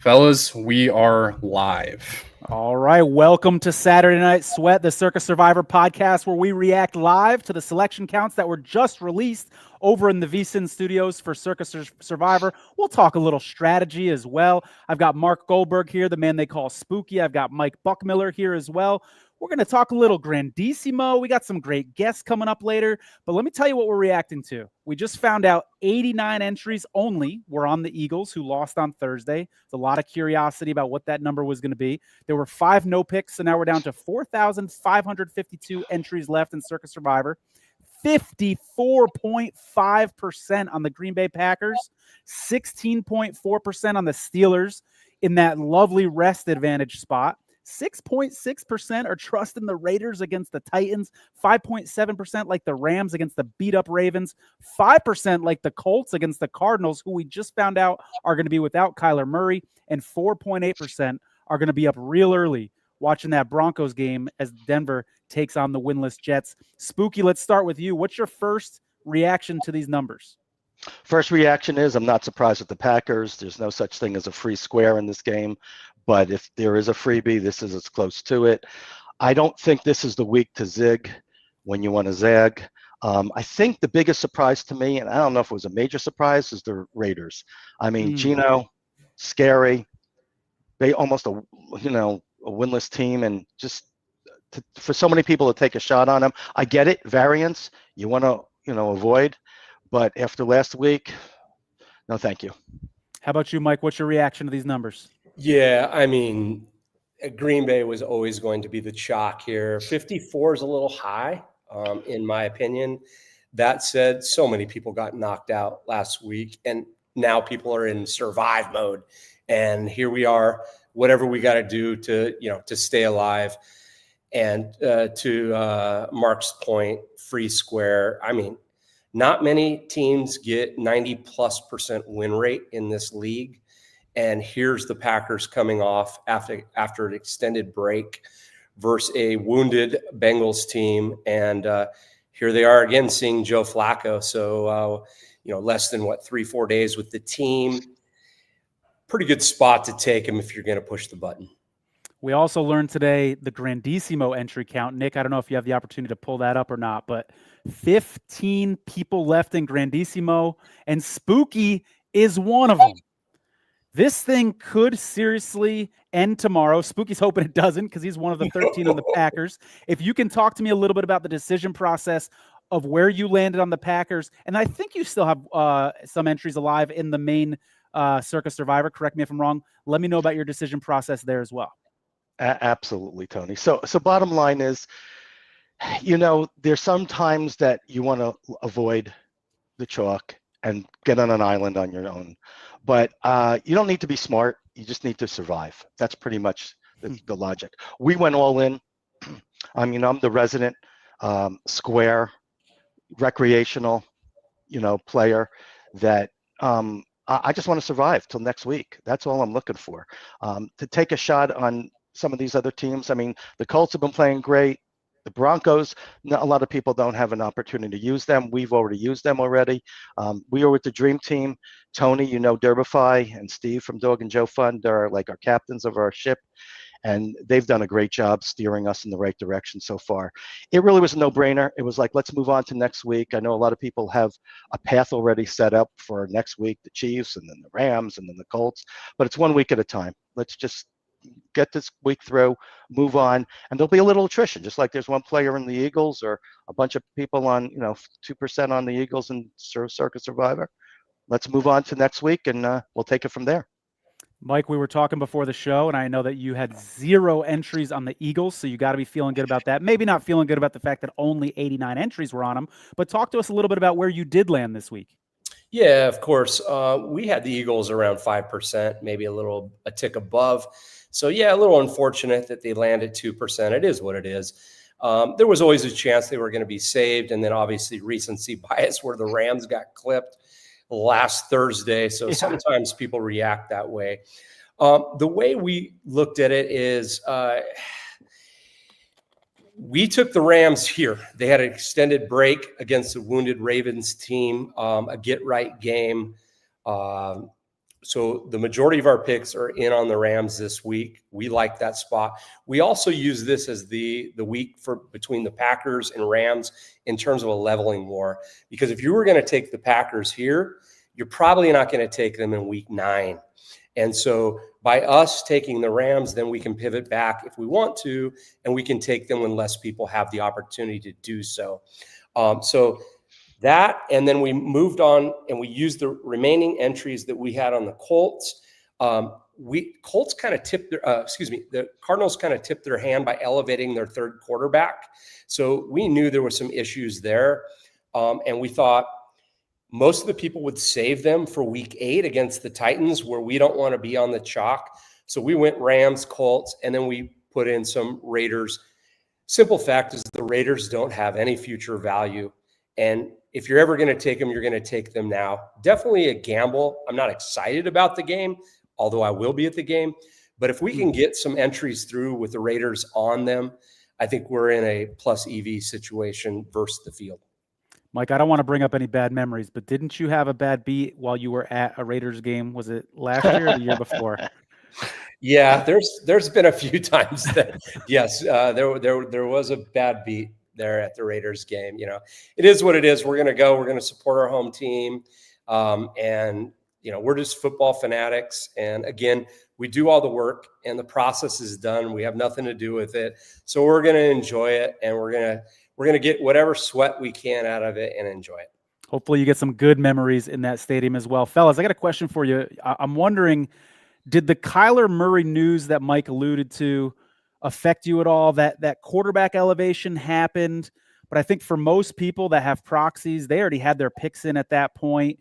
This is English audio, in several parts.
Fellas, we are live. All right, welcome to Saturday Night Sweat, the Circus Survivor podcast, where we react live to the selection counts that were just released over in the VSiN studios for Circus Survivor. We'll talk a little strategy as well. I've got Mark Goldberg here, the man they call Spooky. I've got Mike Buckmiller here as well. We're going to talk a little Grandissimo. We got some great guests coming up later, but let me tell you what we're reacting to. We just found out 89 entries only were on the Eagles, who lost on Thursday. There's a lot of curiosity about what that number was going to be. There were 5 no picks, so now we're down to 4,552 entries left in Circus Survivor. 54.5% on the Green Bay Packers, 16.4% on the Steelers in that lovely rest advantage spot. 6.6% are trusting the Raiders against the Titans, 5.7% like the Rams against the beat-up Ravens, 5% like the Colts against the Cardinals, who we just found out are going to be without Kyler Murray, and 4.8% are going to be up real early watching that Broncos game as Denver takes on the winless Jets. Spooky, let's start with you. What's your first reaction to these numbers? First reaction is I'm not surprised with the Packers. There's no such thing as a free square in this game. But if there is a freebie, this is as close to it. I don't think this is the week to zig when you want to zag. I think the biggest surprise to me, and I don't know if it was a major surprise, is the Raiders. I mean, Geno, scary. They almost a winless team, and just for so many people to take a shot on them. I get it, variance. You want to avoid, but after last week, no, thank you. How about you, Mike? What's your reaction to these numbers? Yeah, I mean, Green Bay was always going to be the chalk here. 54 is a little high, in my opinion. That said, so many people got knocked out last week, and now people are in survive mode. And here we are, whatever we got to do to stay alive. And to Mark's point, free square. I mean, not many teams get 90+% win rate in this league. And here's the Packers coming off after an extended break versus a wounded Bengals team. And here they are again seeing Joe Flacco. So, less than 3-4 days with the team. Pretty good spot to take him if you're going to push the button. We also learned today the Grandissimo entry count. Nick, I don't know if you have the opportunity to pull that up or not, but 15 people left in Grandissimo, and Spooky is one of them. This thing could seriously end tomorrow. Spooky's hoping it doesn't because he's one of the 13 on the Packers. If you can talk to me a little bit about the decision process of where you landed on the Packers, and I think you still have some entries alive in the main Circus Survivor. Correct me if I'm wrong. Let me know about your decision process there as well. Absolutely, Tony. So bottom line is, there's some times that you want to avoid the chalk and get on an island on your own. But you don't need to be smart. You just need to survive. That's pretty much the logic. We went all in. I mean, I'm the resident square recreational, player that I just want to survive till next week. That's all I'm looking for. To take a shot on some of these other teams. I mean, the Colts have been playing great. The Broncos, a lot of people don't have an opportunity to use them. We've already used them already. We are with the Dream Team. Tony, Derbify, and Steve from Dog and Joe Fund are like our captains of our ship, and they've done a great job steering us in the right direction so far. It really was a no-brainer. It was like, let's move on to next week. I know a lot of people have a path already set up for next week, the Chiefs, and then the Rams, and then the Colts, but it's 1 week at a time. Let's just get this week through, move on, and there'll be a little attrition, just like there's one player in the Eagles or a bunch of people on, 2% on the Eagles and Circus Survivor. Let's move on to next week, and we'll take it from there. Mike, we were talking before the show, and I know that you had 0 entries on the Eagles, so you got to be feeling good about that. Maybe not feeling good about the fact that only 89 entries were on them, but talk to us a little bit about where you did land this week. Yeah, of course. We had the Eagles around 5%, maybe a tick above. So, yeah, a little unfortunate that they landed 2%. It is what it is. There was always a chance they were going to be saved. And then obviously recency bias where the Rams got clipped last Thursday. So sometimes people react that way. The way we looked at it is we took the Rams here. They had an extended break against the wounded Ravens team, a get-right game. So the majority of our picks are in on the Rams this week. We like that spot. We also use this as the week for between the Packers and Rams in terms of a leveling war. Because if you were going to take the Packers here, you're probably not going to take them in week 9. And so by us taking the Rams, then we can pivot back if we want to, and we can take them when less people have the opportunity to do so. So that, and then we moved on and we used the remaining entries that we had on the Colts. Colts kind of tipped their, the Cardinals kind of tipped their hand by elevating their third quarterback. So we knew there were some issues there. And we thought most of the people would save them for week 8 against the Titans, where we don't want to be on the chalk. So we went Rams, Colts, and then we put in some Raiders. Simple fact is the Raiders don't have any future value. And if you're ever going to take them, you're going to take them now. Definitely a gamble. I'm not excited about the game, although I will be at the game. But if we can get some entries through with the Raiders on them, I think we're in a plus EV situation versus the field. Mike, I don't want to bring up any bad memories, but didn't you have a bad beat while you were at a Raiders game? Was it last year or the year before? Yeah, there's been a few times that, yes, there was a bad beat there at the Raiders game. You know, it is what it is. We're going to support our home team. And, you know, we're just football fanatics. And again, we do all the work and the process is done. We have nothing to do with it. So we're going to enjoy it, and we're going to get whatever sweat we can out of it and enjoy it. Hopefully you get some good memories in that stadium as well. Fellas, I got a question for you. I'm wondering, did the Kyler Murray news that Mike alluded to affect you at all? That quarterback elevation happened, but I think for most people that have proxies, they already had their picks in at that point.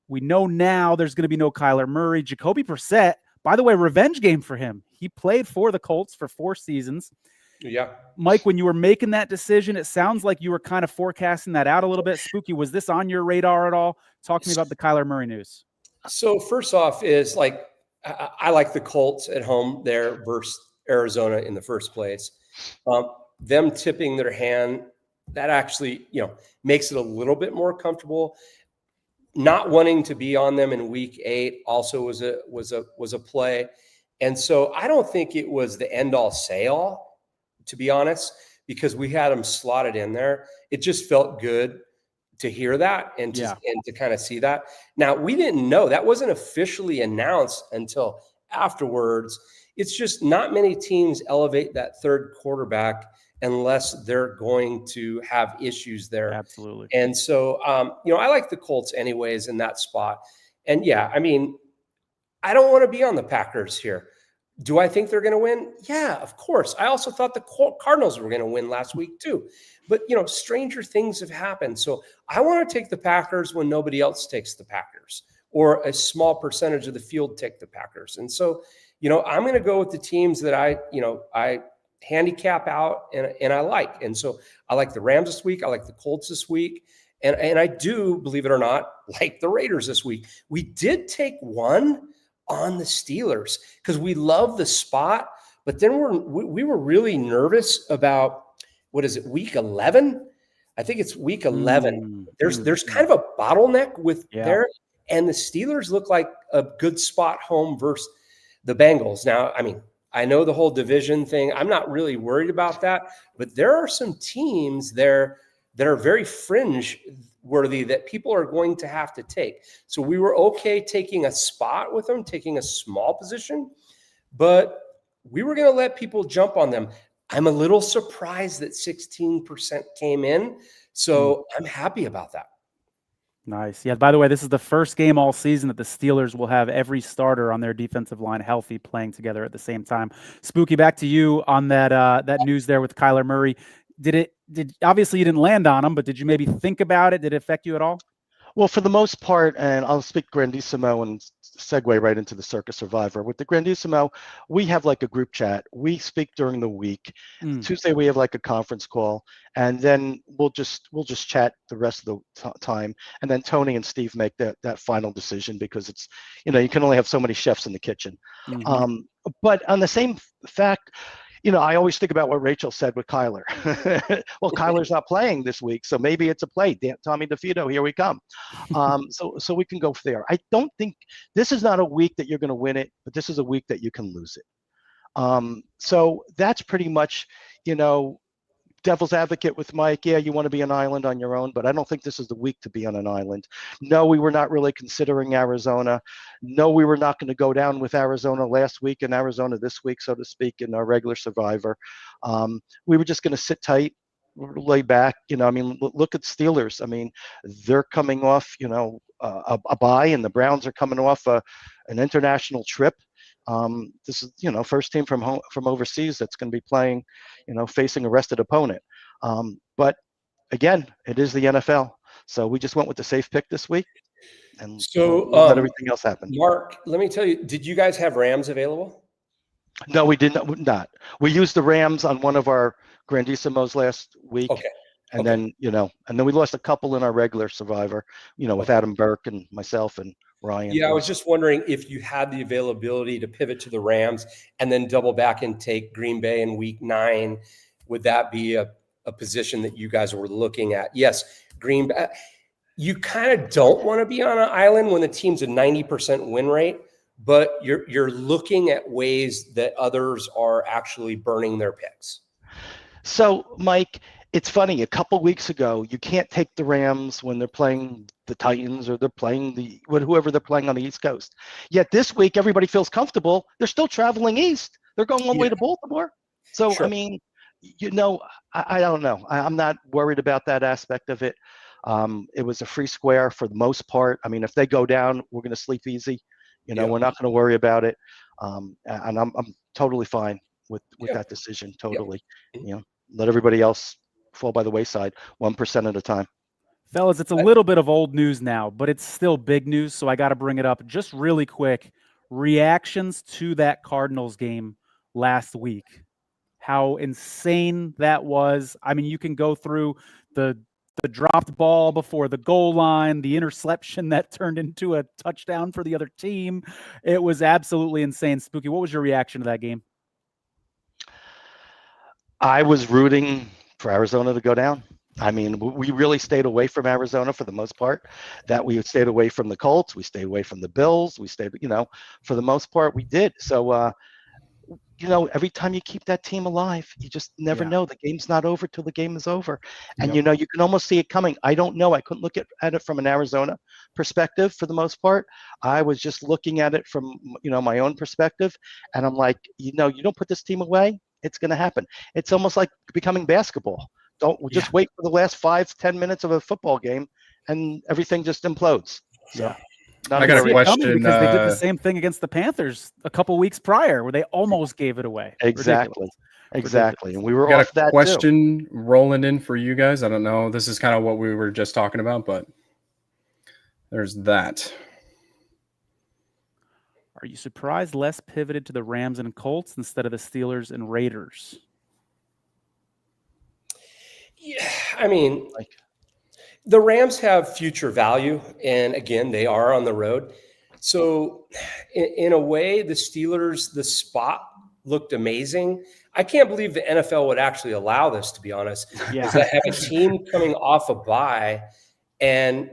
We know now there's going to be no Kyler Murray. Jacoby Brissett, by the way, revenge game for him. He played for the Colts for 4 seasons. Yeah. Mike, when you were making that decision, it sounds like you were kind of forecasting that out a little bit. Spooky, was this on your radar at all? Talk to me about the Kyler Murray news. So first off is like, I like the Colts at home there versus Arizona in the first place. Them tipping their hand, that actually, you know, makes it a little bit more comfortable. Not wanting to be on them in week 8 also was a play. And so I don't think it was the end all say all, to be honest, because we had them slotted in there. It just felt good to hear that and to kind of see that. Now, we didn't know. That wasn't officially announced until afterwards. It's just not many teams elevate that third quarterback unless they're going to have issues there. Absolutely. And so, you know, I like the Colts anyways in that spot. And yeah, I mean, I don't want to be on the Packers here. Do I think they're going to win? Yeah, of course. I also thought the Cardinals were going to win last week too. But, you know, stranger things have happened. So I want to take the Packers when nobody else takes the Packers, or a small percentage of the field take the Packers. And so, you know, I'm going to go with the teams that I handicap out and I like. And so I like the Rams this week. I like the Colts this week. And I do, believe it or not, like the Raiders this week. We did take one on the Steelers because we love the spot, but then we were really nervous about, what is it, week 11? I think it's week 11. There's kind of a bottleneck with there, and the Steelers look like a good spot home versus the Bengals. Now, I mean, I know the whole division thing. I'm not really worried about that, but there are some teams there that are very fringe worthy that people are going to have to take. So we were okay taking a spot with them, taking a small position, but we were going to let people jump on them. I'm a little surprised that 16% came in. So I'm happy about that. Nice. Yeah. By the way, this is the first game all season that the Steelers will have every starter on their defensive line healthy, playing together at the same time. Spooky, back to you on that news there with Kyler Murray. Obviously you didn't land on him, but did you maybe think about it? Did it affect you at all? Well, for the most part, and I'll speak Grandissimo and segue right into the Circus Survivor. With the Grandissimo, we have like a group chat. We speak during the week. Tuesday we have like a conference call, and then we'll just chat the rest of the time. And then Tony and Steve make that final decision, because it's, you know, you can only have so many chefs in the kitchen. But on the same fact, I always think about what Rachel said with Kyler. Well, Kyler's not playing this week, so maybe it's a play. Tommy DeVito, here we come. So we can go there. I don't think this is not a week that you're going to win it, but this is a week that you can lose it. So that's pretty much, devil's advocate with Mike. Yeah, you want to be an island on your own, but I don't think this is the week to be on an island. No, we were not really considering Arizona. No, we were not going to go down with Arizona last week and Arizona this week, so to speak, in our regular Survivor. We were just going to sit tight, lay back. Look at Steelers. I mean, they're coming off, a bye, and the Browns are coming off an international trip. This is, first team from overseas that's going to be playing, facing a rested opponent. But again, it is the NFL. So we just went with the safe pick this week, and so let everything else happen. Mark, let me tell you, did you guys have Rams available? No, we did not. We used the Rams on one of our Grandissimos last week. Okay. And then, and then we lost a couple in our regular Survivor, with Adam Burke and myself and Ryan. Yeah, I was just wondering if you had the availability to pivot to the Rams and then double back and take Green Bay in week 9. Would that be a position that you guys were looking at? Yes, Green Bay. You kind of don't want to be on an island when the team's a 90% win rate, but you're looking at ways that others are actually burning their picks. So, Mike, it's funny. A couple weeks ago, you can't take the Rams when they're playing the Titans or they're playing whoever they're playing on the East Coast. Yet this week, everybody feels comfortable. They're still traveling east. They're going all the way to Baltimore. So, sure. I mean, I don't know. I'm not worried about that aspect of it. It was a free square for the most part. I mean, if they go down, we're going to sleep easy. We're not going to worry about it. And I'm totally fine with that decision. Totally. Let everybody else fall by the wayside 1% at a time. Fellas, it's a little bit of old news now, but it's still big news, so I got to bring it up just really quick. Reactions to that Cardinals game last week. How insane that was. I mean, you can go through the dropped ball before the goal line, the interception that turned into a touchdown for the other team. It was absolutely insane. Spooky, what was your reaction to that game? I was rooting for Arizona to go down. I mean, we really stayed away from Arizona for the most part. That we stayed away from the Colts. We stayed away from the Bills. We stayed, for the most part, we did. So, every time you keep that team alive, you just never know. The game's not over till the game is over. And, you can almost see it coming. I don't know. I couldn't look at it from an Arizona perspective for the most part. I was just looking at it from, my own perspective. And I'm like, you don't put this team away, it's going to happen. It's almost like becoming basketball. Don't just wait for the last 5-10 minutes of a football game and everything just implodes. So I got a question because they did the same thing against the Panthers a couple weeks prior where they almost gave it away. Exactly. Exactly. And we were got off that question rolling in for you guys. I don't know. This is kind of what we were just talking about, but there's that. Are you surprised Les pivoted to the Rams and Colts instead of the Steelers and Raiders? Yeah, I mean, the Rams have future value, and again, they are on the road. So in a way, the Steelers, the spot looked amazing. I can't believe the NFL would actually allow this, to be honest. Yeah. To have a team coming off a bye, and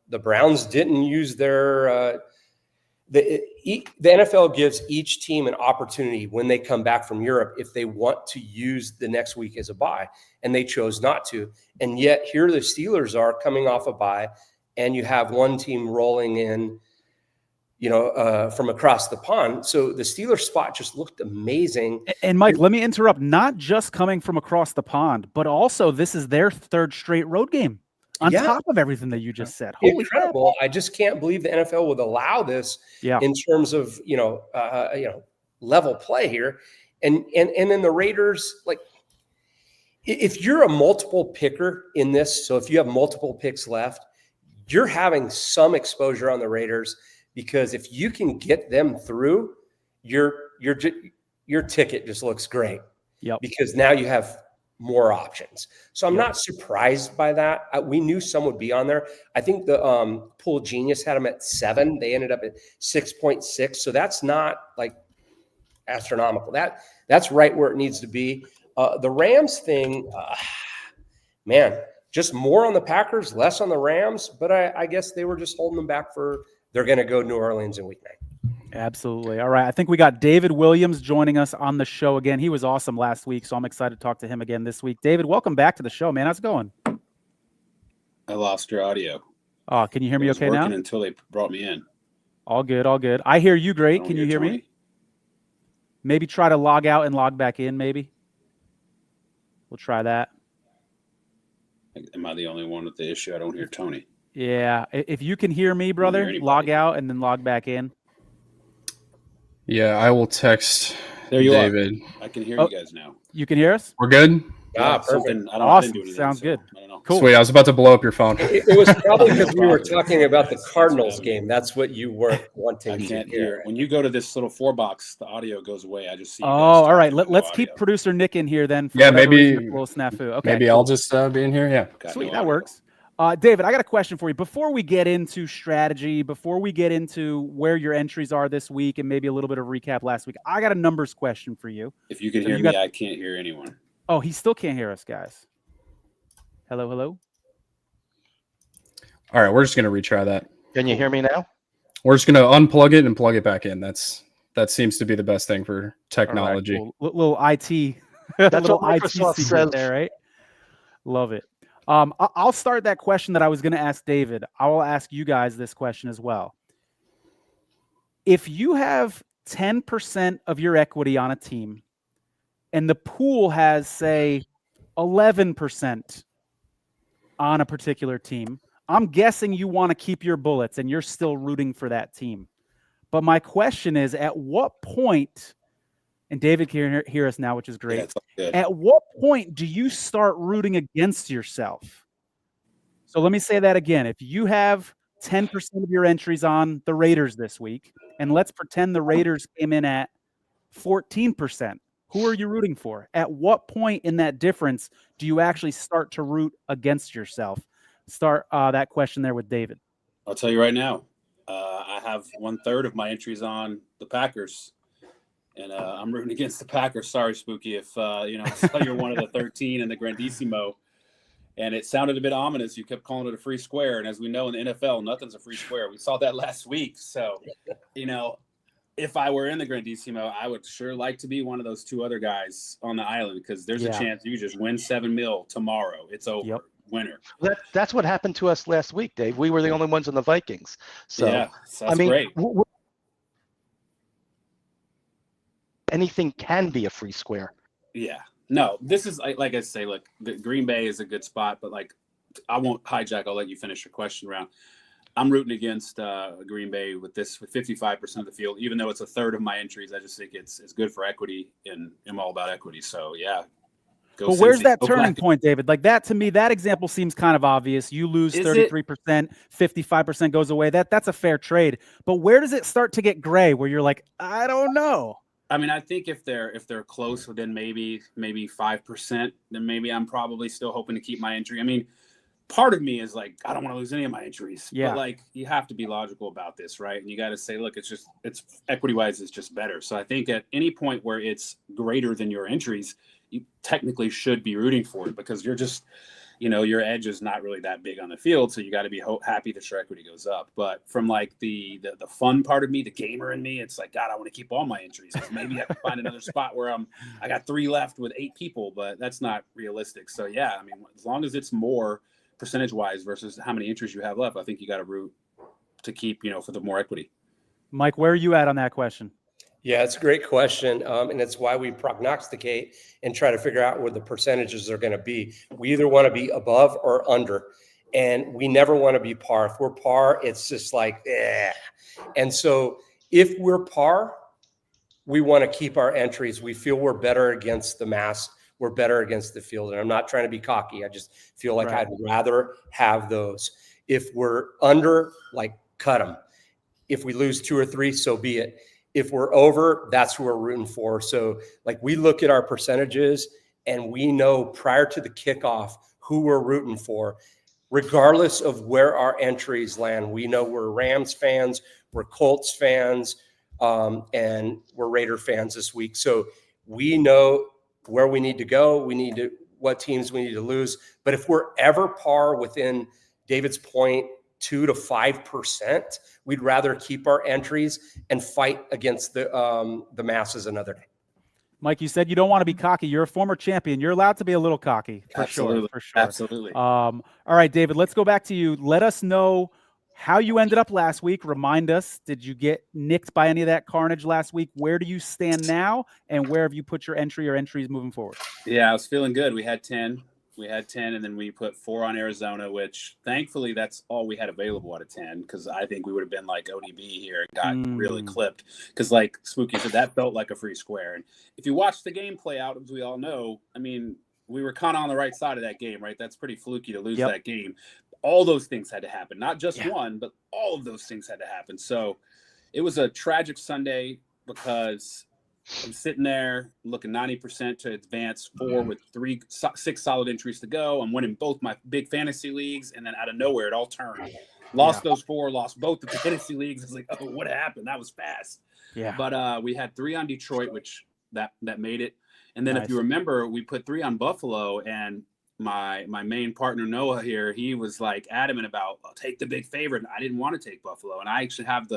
the Browns didn't use their the NFL gives each team an opportunity when they come back from Europe if they want to use the next week as a bye, and they chose not to. And yet here the Steelers are coming off a bye, and you have one team rolling in, from across the pond. So the Steelers spot just looked amazing. And Mike, let me interrupt. Not just coming from across the pond, but also this is their third straight road game. On top of everything that you just said. Holy incredible. Crap. I just can't believe the NFL would allow this in terms of, level play here. And then the Raiders, like, if you're a multiple picker in this, so if you have multiple picks left, you're having some exposure on the Raiders, because if you can get them through, your ticket just looks great. Yep. Because now you have more options. So I'm not surprised by that. We knew some would be on there. I think the Pool Genius had them at 7. They ended up at 6.6. So that's not like astronomical. That's right where it needs to be. The Rams thing, man, just more on the Packers, less on the Rams. But I guess they were just holding them back they're going to go to New Orleans in week 9. Absolutely. All right. I think we got David Williams joining us on the show again. He was awesome last week, so I'm excited to talk to him again this week. David, welcome back to the show, man. How's it going? I lost your audio. Oh, can you hear me okay now? Until they brought me in. All good, all good. I hear you great. I don't Can you hear Tony. me? Maybe try to log out and log back in, maybe. We'll try that. Am I the only one with the issue? I don't hear Tony. Yeah. If you can hear me, brother, anybody. log out and then log back in. Yeah, I will text There you David. are. I can hear Oh. you guys now. You can hear us? We're good? Perfect. Something, I Awesome. didn't do anything, Sounds good. I don't know. Cool. Sweet. I was about to blow up your phone. It was probably because we were talking about the Cardinals game. That's what you weren't I wanting to can't hear. hear. When you go to this little 4-box, the audio goes away. I just see. Oh, you guys all right. talking, Let's no keep audio. producer Nick in here then. For Yeah, whatever maybe- reason, a little snafu. Okay. Maybe cool. I'll just be in here. Yeah. Got Sweet, no that audio. works. David, I got a question for you. Before we get into strategy, before we get into where your entries are this week and maybe a little bit of recap last week, I got a numbers question for you. If you can So hear you me, got- I can't hear anyone. Oh, he still can't hear us, guys. Hello, hello. All right. We're just going to retry that. Can you hear me now? We're just going to unplug it and plug it back in. That seems to be the best thing for technology. All right, cool. Little IT. That's little what IT Microsoft secret says. there, right? Love it. I'll start that question that I was going to ask David. I will ask you guys this question as well. If you have 10% of your equity on a team and the pool has, say, 11% on a particular team, I'm guessing you want to keep your bullets and you're still rooting for that team. But my question is, at what point, and David can hear us now, which is great. Yeah, it's all good. At what point do you start rooting against yourself? So let me say that again. If you have 10% of your entries on the Raiders this week, and let's pretend the Raiders came in at 14%, who are you rooting for? At what point in that difference do you actually start to root against yourself? Start that question there with David. I'll tell you right now. I have 1/3 of my entries on the Packers, and I'm rooting against the Packers. Sorry, Spooky, if I saw you're one of the 13 in the Grandissimo, and it sounded a bit ominous. You kept calling it a free square, and as we know in the NFL, nothing's a free square. We saw that last week. So, if I were in the Grandissimo, I would sure like to be one of those 2 other guys on the island, because there's a chance you just win $7 million tomorrow. It's over. Yep. Winner. That's what happened to us last week, Dave. We were the only ones in the Vikings. So yeah, so that's great. Anything can be a free square. Yeah. No, this is like I say, look, the Green Bay is a good spot, but I won't hijack. I'll let you finish your question round. I'm rooting against Green Bay with 55% of the field, even though it's 1/3 of my entries. I just think it's good for equity, and I'm all about equity. So yeah. But where's that turning point, David? Like that, to me, that example seems kind of obvious. You lose 33%, 55% goes away. That's a fair trade. But where does it start to get gray where you're like, I don't know? I mean, I think if they're close, then maybe 5%, then maybe I'm probably still hoping to keep my entry. I mean, part of me is like, I don't want to lose any of my entries. Yeah. But you have to be logical about this, right? And you got to say, look, it's equity wise, it's just better. So I think at any point where it's greater than your entries, you technically should be rooting for it, because you're just, your edge is not really that big on the field. So you got to be happy that your equity goes up. But from the fun part of me, the gamer in me, it's like, God, I want to keep all my entries. Maybe I can find another spot where I got 3 left with 8 people, but that's not realistic. So yeah, I mean, as long as it's more percentage wise versus how many entries you have left, I think you got to root to keep, for the more equity. Mike, where are you at on that question? Yeah, it's a great question. And it's why we prognosticate and try to figure out where the percentages are going to be. We either want to be above or under, and we never want to be par. If we're par, it's just like, eh. And so if we're par, we want to keep our entries. We feel we're better against the mass. We're better against the field. And I'm not trying to be cocky. I just feel like I'd rather have those. If we're under, cut them. If we lose 2 or 3, so be it. If we're over, that's who we're rooting for. So we look at our percentages and we know prior to the kickoff who we're rooting for, regardless of where our entries land. We know we're Rams fans, we're Colts fans, and we're Raider fans this week. So we know where we need to go. What teams we need to lose. But if we're ever par within David's point, 2 to 5%, we'd rather keep our entries and fight against the masses another day. Mike, you said you don't want to be cocky. You're a former champion. You're allowed to be a little cocky, for Absolutely. sure. For sure. Absolutely. All right, David, let's go back to you. Let us know how you ended up last week. Remind us, did you get nicked by any of that carnage last week? Where do you stand now? And where have you put your entry or entries moving forward? Yeah, I was feeling good. We had 10, and then we put 4 on Arizona, which thankfully that's all we had available out of 10, because I think we would have been like ODB here and got really clipped. Because like Spooky said, that felt like a free square. And if you watch the game play out, as we all know, I mean, we were kind of on the right side of that game, right? That's pretty fluky to lose that game. All those things had to happen, not just one, but all of those things had to happen. So it was a tragic Sunday because I'm sitting there looking 90% to advance 4 with 6 solid entries to go. I'm winning both my big fantasy leagues, and then out of nowhere, it all turned. Lost those 4, lost both the fantasy leagues. It's like, oh, what happened? That was fast. Yeah. But we had 3 on Detroit, which that made it. And then if you remember, we put 3 on Buffalo, and my main partner Noah here, he was like adamant about take the big favorite. I didn't want to take Buffalo, and I actually have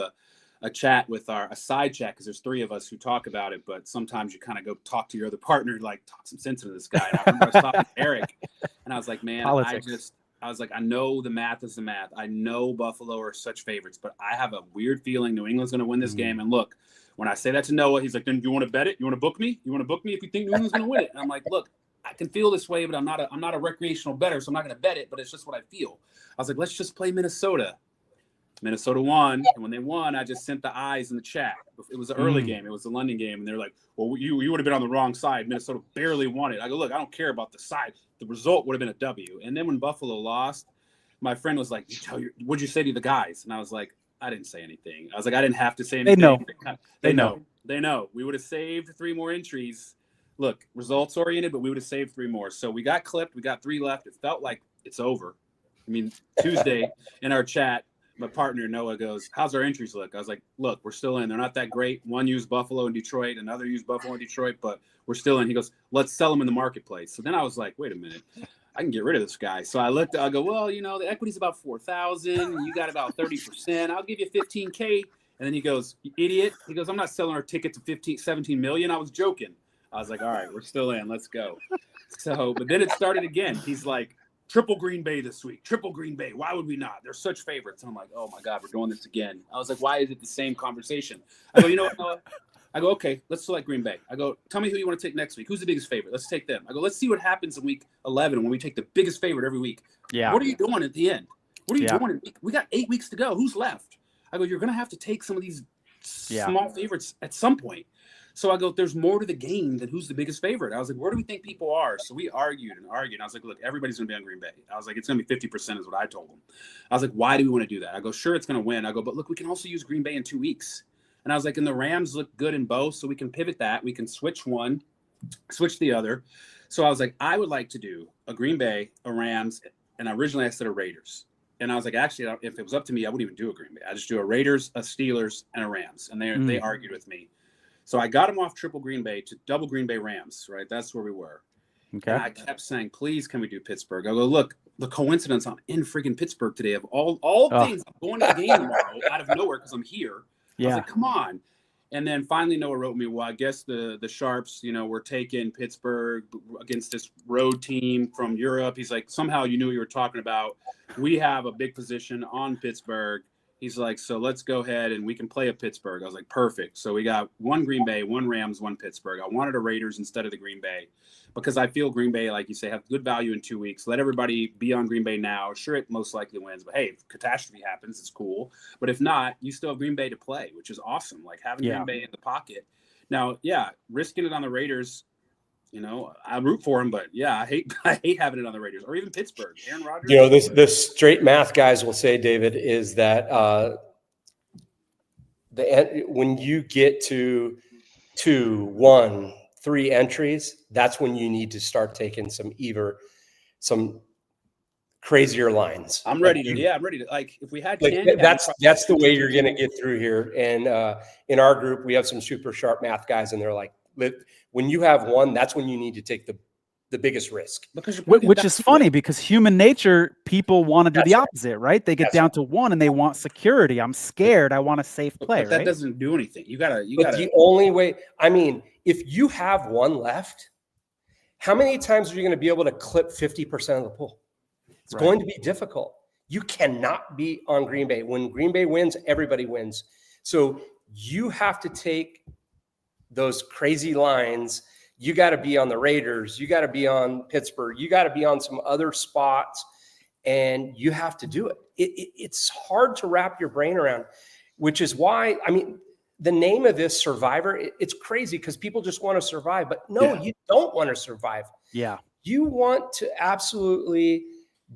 a chat with a side chat, because there's 3 of us who talk about it, but sometimes you kind of go talk to your other partner, like talk some sense into this guy. And I remember I was talking to Eric, and I was like, man, I know the math is the math. I know Buffalo are such favorites, but I have a weird feeling New England's going to win this game. And look, when I say that to Noah, he's like, then you want to bet it? You want to book me? You want to book me if you think New England's going to win it? And I'm like, look, I can feel this way, but I'm not a recreational bettor, so I'm not going to bet it, but it's just what I feel. I was like, let's just play Minnesota. Minnesota won, and when they won, I just sent the eyes in the chat. It was an early game. It was the London game, and they're like, well, you would have been on the wrong side. Minnesota barely won it. I go, look, I don't care about the side. The result would have been a W. And then when Buffalo lost, my friend was like, what'd you say to the guys? And I was like, I didn't say anything. I was like, I didn't have to say anything. They know. They know. We would have saved 3 more entries. Look, results oriented, but we would have saved 3 more. So we got clipped. We got 3 left. It felt like it's over. I mean, Tuesday in our chat, my partner Noah goes, how's our entries look? I was like, look, we're still in. They're not that great. One used Buffalo and Detroit, another used Buffalo and Detroit, but we're still in. He goes, let's sell them in the marketplace. So then I was like, wait a minute, I can get rid of this guy. So I go, well, the equity's about 4,000. You got about 30%. I'll give you 15K. And then he goes, you idiot. He goes, I'm not selling our ticket to 17 million. I was joking. I was like, all right, we're still in. Let's go. So, but then it started again. He's like, triple Green Bay this week. Triple Green Bay. Why would we not? They're such favorites. And I'm like, oh my God, we're doing this again. I was like, why is it the same conversation? I go, you know what, Noah? I go, okay, let's select Green Bay. I go, tell me who you want to take next week. Who's the biggest favorite? Let's take them. I go, let's see what happens in week 11 when we take the biggest favorite every week. Yeah. What are you doing at the end? What are you doing? We got 8 weeks to go. Who's left? I go, you're going to have to take some of these small favorites at some point. So I go, there's more to the game than who's the biggest favorite. I was like, where do we think people are? So we argued. I was like, look, everybody's going to be on Green Bay. I was like, it's going to be 50% is what I told them. I was like, why do we want to do that? I go, sure, it's going to win. I go, but look, we can also use Green Bay in 2 weeks. And I was like, and the Rams look good in both, so we can pivot that. We can switch one, switch the other. So I was like, I would like to do a Green Bay, a Rams, and originally I said a Raiders. And I was like, actually, if it was up to me, I wouldn't even do a Green Bay. I just do a Raiders, a Steelers, and a Rams. And they argued with me. So I got him off triple Green Bay to double Green Bay Rams, right? That's where we were. Okay. And I kept saying, please, can we do Pittsburgh? I go, look, the coincidence I'm in freaking Pittsburgh today of all things, I'm going to the game tomorrow out of nowhere because I'm here. I was like, come on. And then finally Noah wrote me, well, I guess the Sharps, we're taking Pittsburgh against this road team from Europe. He's like, somehow you knew what you were talking about. We have a big position on Pittsburgh. He's like, so let's go ahead and we can play a Pittsburgh. I was like, perfect. So we got 1 Green Bay, 1 Rams, 1 Pittsburgh. I wanted a Raiders instead of the Green Bay because I feel Green Bay, like you say, have good value in 2 weeks. Let everybody be on Green Bay now. Sure, it most likely wins, but hey, if catastrophe happens, it's cool. But if not, you still have Green Bay to play, which is awesome. Like having Green Bay in the pocket. Now, risking it on the Raiders, I root for him, but I hate having it on the Raiders or even Pittsburgh. Aaron Rodgers. The straight math guys will say, David, is that when you get to 2, 1, 3 entries, that's when you need to start taking some crazier lines. I'm ready to. Yeah, I'm ready to. Like, if we had Like Canyon, that's the way you're going to get through here. And in our group, we have some super sharp math guys, and they're like, when you have one, that's when you need to take the biggest risk. because Which is funny because human nature, people want to do the opposite, right? They get That's down to one and they want security. I'm scared. I want a safe play, But that right? doesn't do anything. You gotta. But the only way, I mean, if you have one left, how many times are you going to be able to clip 50% of the pool? It's going to be difficult. You cannot be on Green Bay. When Green Bay wins, everybody wins. So you have to take those crazy lines. You got to be on the Raiders. You got to be on Pittsburgh. You got to be on some other spots, and you have to do it. It's hard to wrap your brain around, which is why, I mean, the name of this Survivor, it's crazy because people just want to survive. But no, you don't want to survive. Yeah. You want to absolutely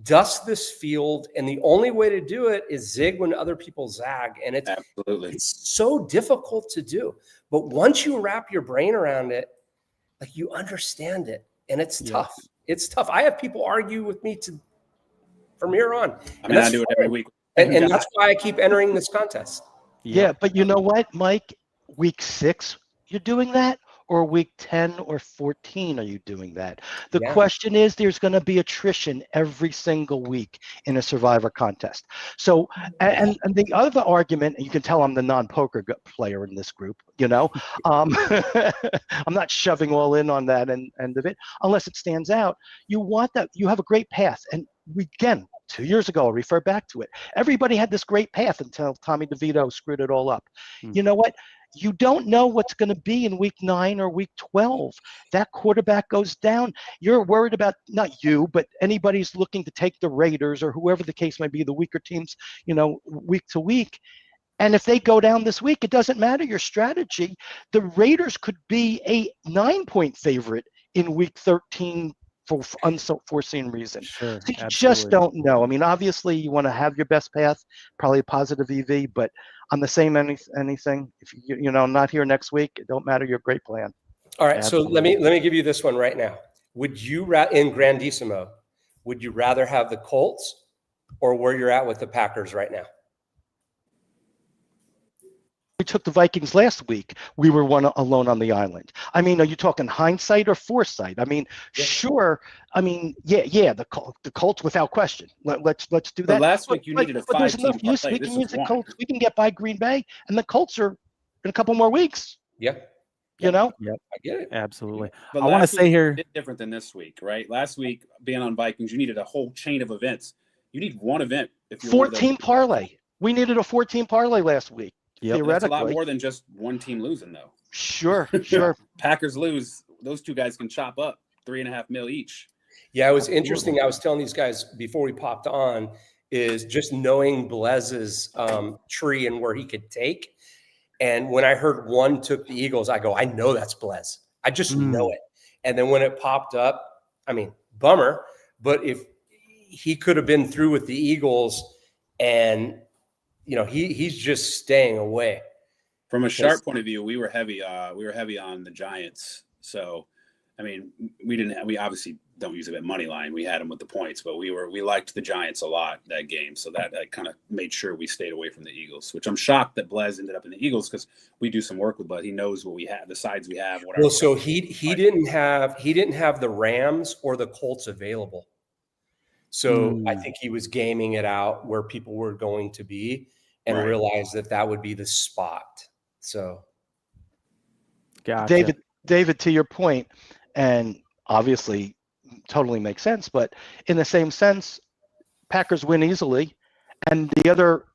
dust this field, and the only way to do it is zig when other people zag. And absolutely. it's so difficult to do. But once you wrap your brain around it, like you understand it, and it's tough. It's tough. I have people argue with me from here on. I mean, I do it every week. And that's why I keep entering this contest. Yeah, but you know what, Mike? Week 6, you're doing that? Or week 10 or 14, are you doing that? The question is, there's going to be attrition every single week in a Survivor contest. So, and the other argument, and you can tell I'm the non-poker player in this group, you know, I'm not shoving all in on that end of it, unless it stands out. You want that, you have a great path. And again, 2 years ago, I'll refer back to it. Everybody had this great path until Tommy DeVito screwed it all up. You know what? You don't know what's going to be in week 9 or week 12. That quarterback goes down. You're worried about, not you, but anybody who's looking to take the Raiders or whoever the case may be, the weaker teams, you know, week to week. And if they go down this week, it doesn't matter your strategy. The Raiders could be a 9-point favorite in week 13 for unforeseen reason. Sure, so you just don't know. I mean, obviously you want to have your best path, probably a positive EV, but on the same anything, if you know, not here next week, it don't matter your great plan. All right, so let me give you this one right now. Would you in Grandissimo, would you rather have the Colts or where you're at with the Packers right now? We took the Vikings last week. We were one alone on the island. I mean, are you talking hindsight or foresight? I mean, sure. I mean, the Colts without question. Let's do that. But last week you needed a 5-team there's enough use. We can use the Colts. We can get by Green Bay, and the Colts are in a couple more weeks. Yeah. You know? Yep. I get it. Absolutely. But I want to say here, different than this week, right? Last week, being on Vikings, you needed a whole chain of events. You need one event. If you're 14 parlay. We needed a 14 parlay last week. Yep. That's a lot more than just one team losing, though. Sure. Packers lose. Those two guys can chop up $3.5 million each. Yeah, it was interesting. I was telling these guys before we popped on is just knowing Blez's tree and where he could take. And when I heard one took the Eagles, I go, I know that's Blez. I just know it. And then when it popped up, I mean, bummer. But if he could have been through with the Eagles and you know, he's just staying away. From a sharp point of view, we were heavy on the Giants. So, I mean, we obviously don't use it at money line. We had them with the points, but we liked the Giants a lot that game. So that kind of made sure we stayed away from the Eagles, which I'm shocked that Blez ended up in the Eagles because we do some work with Blez. He knows what we have, the sides we have, whatever. Well, so he didn't have the Rams or the Colts available. So I think he was gaming it out where people were going to be and realized that would be the spot. So, gotcha. David, to your point, and obviously totally makes sense, but in the same sense, Packers win easily and the other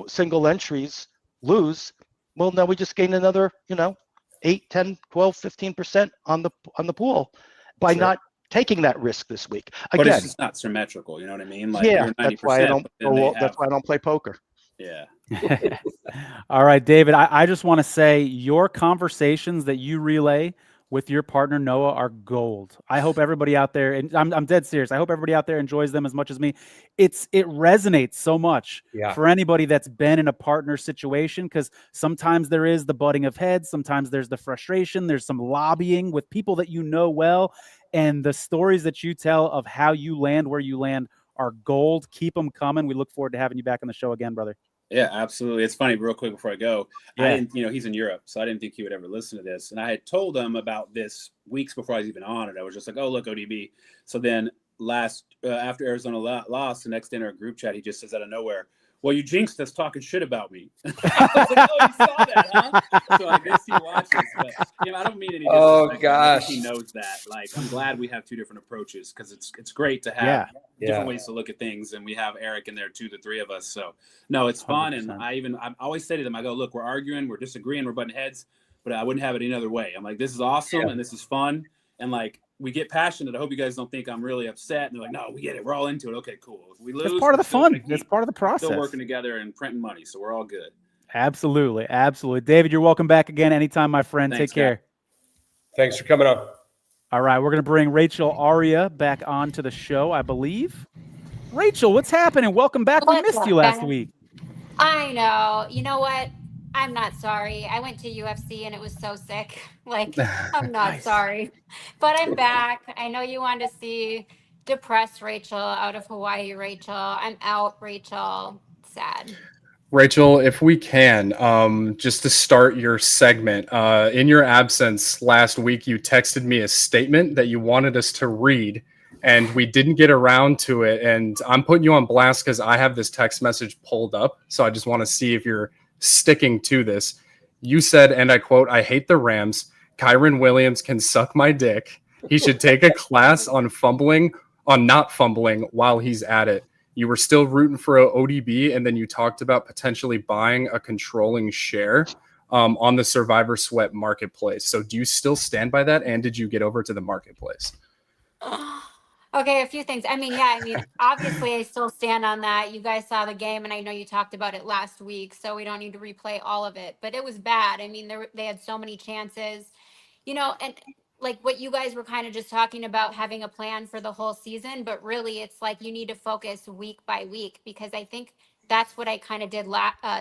single entries lose. Well, now we just gain another, 8, 10, 12, 15% on the pool by not taking that risk this week. Again, but it's just not symmetrical. You know what I mean? Like that's why I don't play poker. Yeah. All right, David, I just want to say your conversations that you relay with your partner Noah are gold. I hope everybody out there, and I'm dead serious, I hope everybody out there enjoys them as much as me. It resonates so much for anybody that's been in a partner situation, because sometimes there is the butting of heads, sometimes there's the frustration, there's some lobbying with people that you know well, and the stories that you tell of how you land where you land are gold. Keep them coming. We look forward to having you back on the show again, brother. Yeah, absolutely. It's funny, real quick before I go. Yeah. I didn't, he's in Europe, so I didn't think he would ever listen to this. And I had told him about this weeks before I was even on it. I was just like, oh, look, ODB. So then after Arizona lost, the next day in our group chat, he just says out of nowhere, well, you jinxed us talking shit about me. I was like, oh, you saw that, huh? So I guess he watches. But I don't mean any disrespect. Oh, I think gosh. he knows that. Like, I'm glad we have two different approaches because it's great to have different ways to look at things. And we have Eric in there too, the three of us. So, no, it's fun. 100%. And I always say to them, I go, look, we're arguing, we're disagreeing, we're butting heads, but I wouldn't have it any other way. I'm like, this is awesome and this is fun. And like, we get passionate. I hope you guys don't think I'm really upset. And they're like, no, we get it. We're all into it. Okay, cool. If we lose, It's part of the fun. It's part of the process. Still working together and printing money, so we're all good. Absolutely. Absolutely. David, you're welcome back again anytime, my friend. Thanks, Take care. guy. Thanks for coming on. All right, we're going to bring Rachel Aria back onto the show, I believe. Rachel, what's happening? Welcome back. We missed you last week. I know. You know what? I'm not sorry. I went to UFC and it was so sick. Like, I'm not sorry. But I'm back. I know you wanted to see depressed Rachel, out of Hawaii Rachel. I'm out, Rachel. Sad. Rachel, if we can, just to start your segment, in your absence last week, you texted me a statement that you wanted us to read, and we didn't get around to it. And I'm putting you on blast because I have this text message pulled up. So I just want to see if you're sticking to this. You said, and I quote, "I hate the Rams. Kyron Williams can suck my dick. He should take a class on not fumbling while he's at it." You were still rooting for a ODB, and then you talked about potentially buying a controlling share on the Survivor Sweat marketplace. So do you still stand by that? And did you get over to the marketplace? Okay, a few things. Obviously, I still stand on that. You guys saw the game, and I know you talked about it last week, so we don't need to replay all of it. But it was bad. I mean, they had so many chances, and like what you guys were kind of just talking about, having a plan for the whole season. But really, it's like you need to focus week by week, because I think that's what I kind of did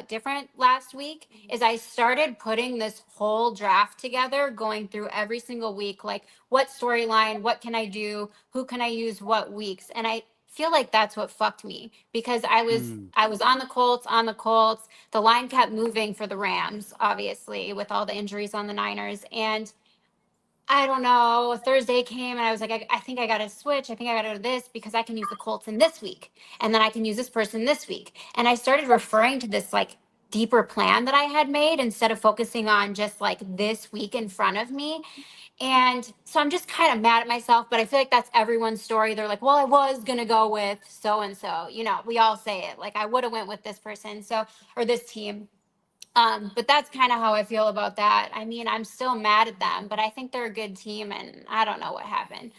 different last week is I started putting this whole draft together, going through every single week, like what storyline, what can I do, who can I use what weeks. And I feel like that's what fucked me, because I was on the Colts. The line kept moving for the Rams, obviously, with all the injuries on the Niners. And I don't know, Thursday came and I was like, I think I got to switch. I think I got to do this because I can use the Colts in this week. And then I can use this person this week. And I started referring to this like deeper plan that I had made instead of focusing on just like this week in front of me. And so I'm just kind of mad at myself, but I feel like that's everyone's story. They're like, well, I was going to go with so-and-so, we all say it. Like I would have went with this person. Or this team. But that's kind of how I feel about that. I mean, I'm still mad at them, but I think they're a good team, and I don't know what happened.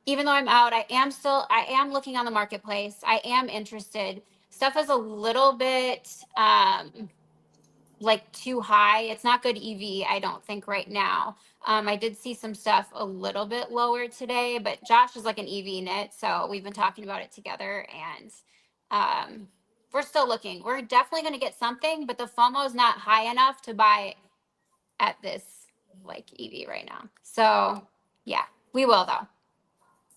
Even though I'm out, I am looking on the marketplace. I am interested. Stuff is a little bit like too high. It's not good EV, I don't think right now. I did see some stuff a little bit lower today, but Josh is like an EV nit, so we've been talking about it together, and we're still looking. We're definitely going to get something, but the FOMO is not high enough to buy at this like EV right now. So yeah, we will though.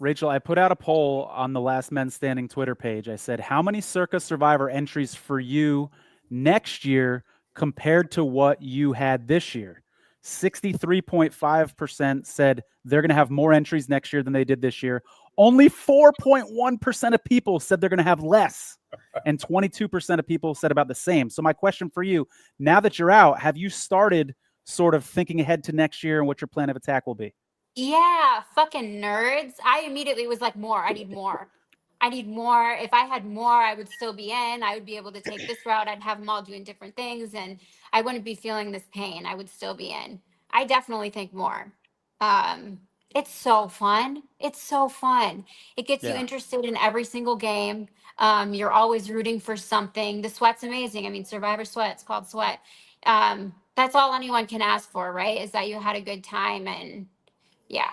Rachel, I put out a poll on the Last Men Standing Twitter page. I said, how many Circa Survivor entries for you next year compared to what you had this year? 63.5% said they're going to have more entries next year than they did this year. Only 4.1% of people said they're going to have less. And 22% of people said about the same. So my question for you, now that you're out, have you started sort of thinking ahead to next year and what your plan of attack will be? Yeah, fucking nerds. I immediately was like, more. I need more. If I had more, I would still be in. I would be able to take this route. I'd have them all doing different things, and I wouldn't be feeling this pain. I would still be in. I definitely think more. It's so fun. It gets you interested in every single game. You're always rooting for something. The sweat's amazing. I mean, Survivor Sweat, it's called Sweat. That's all anyone can ask for, right? Is that you had a good time, and yeah.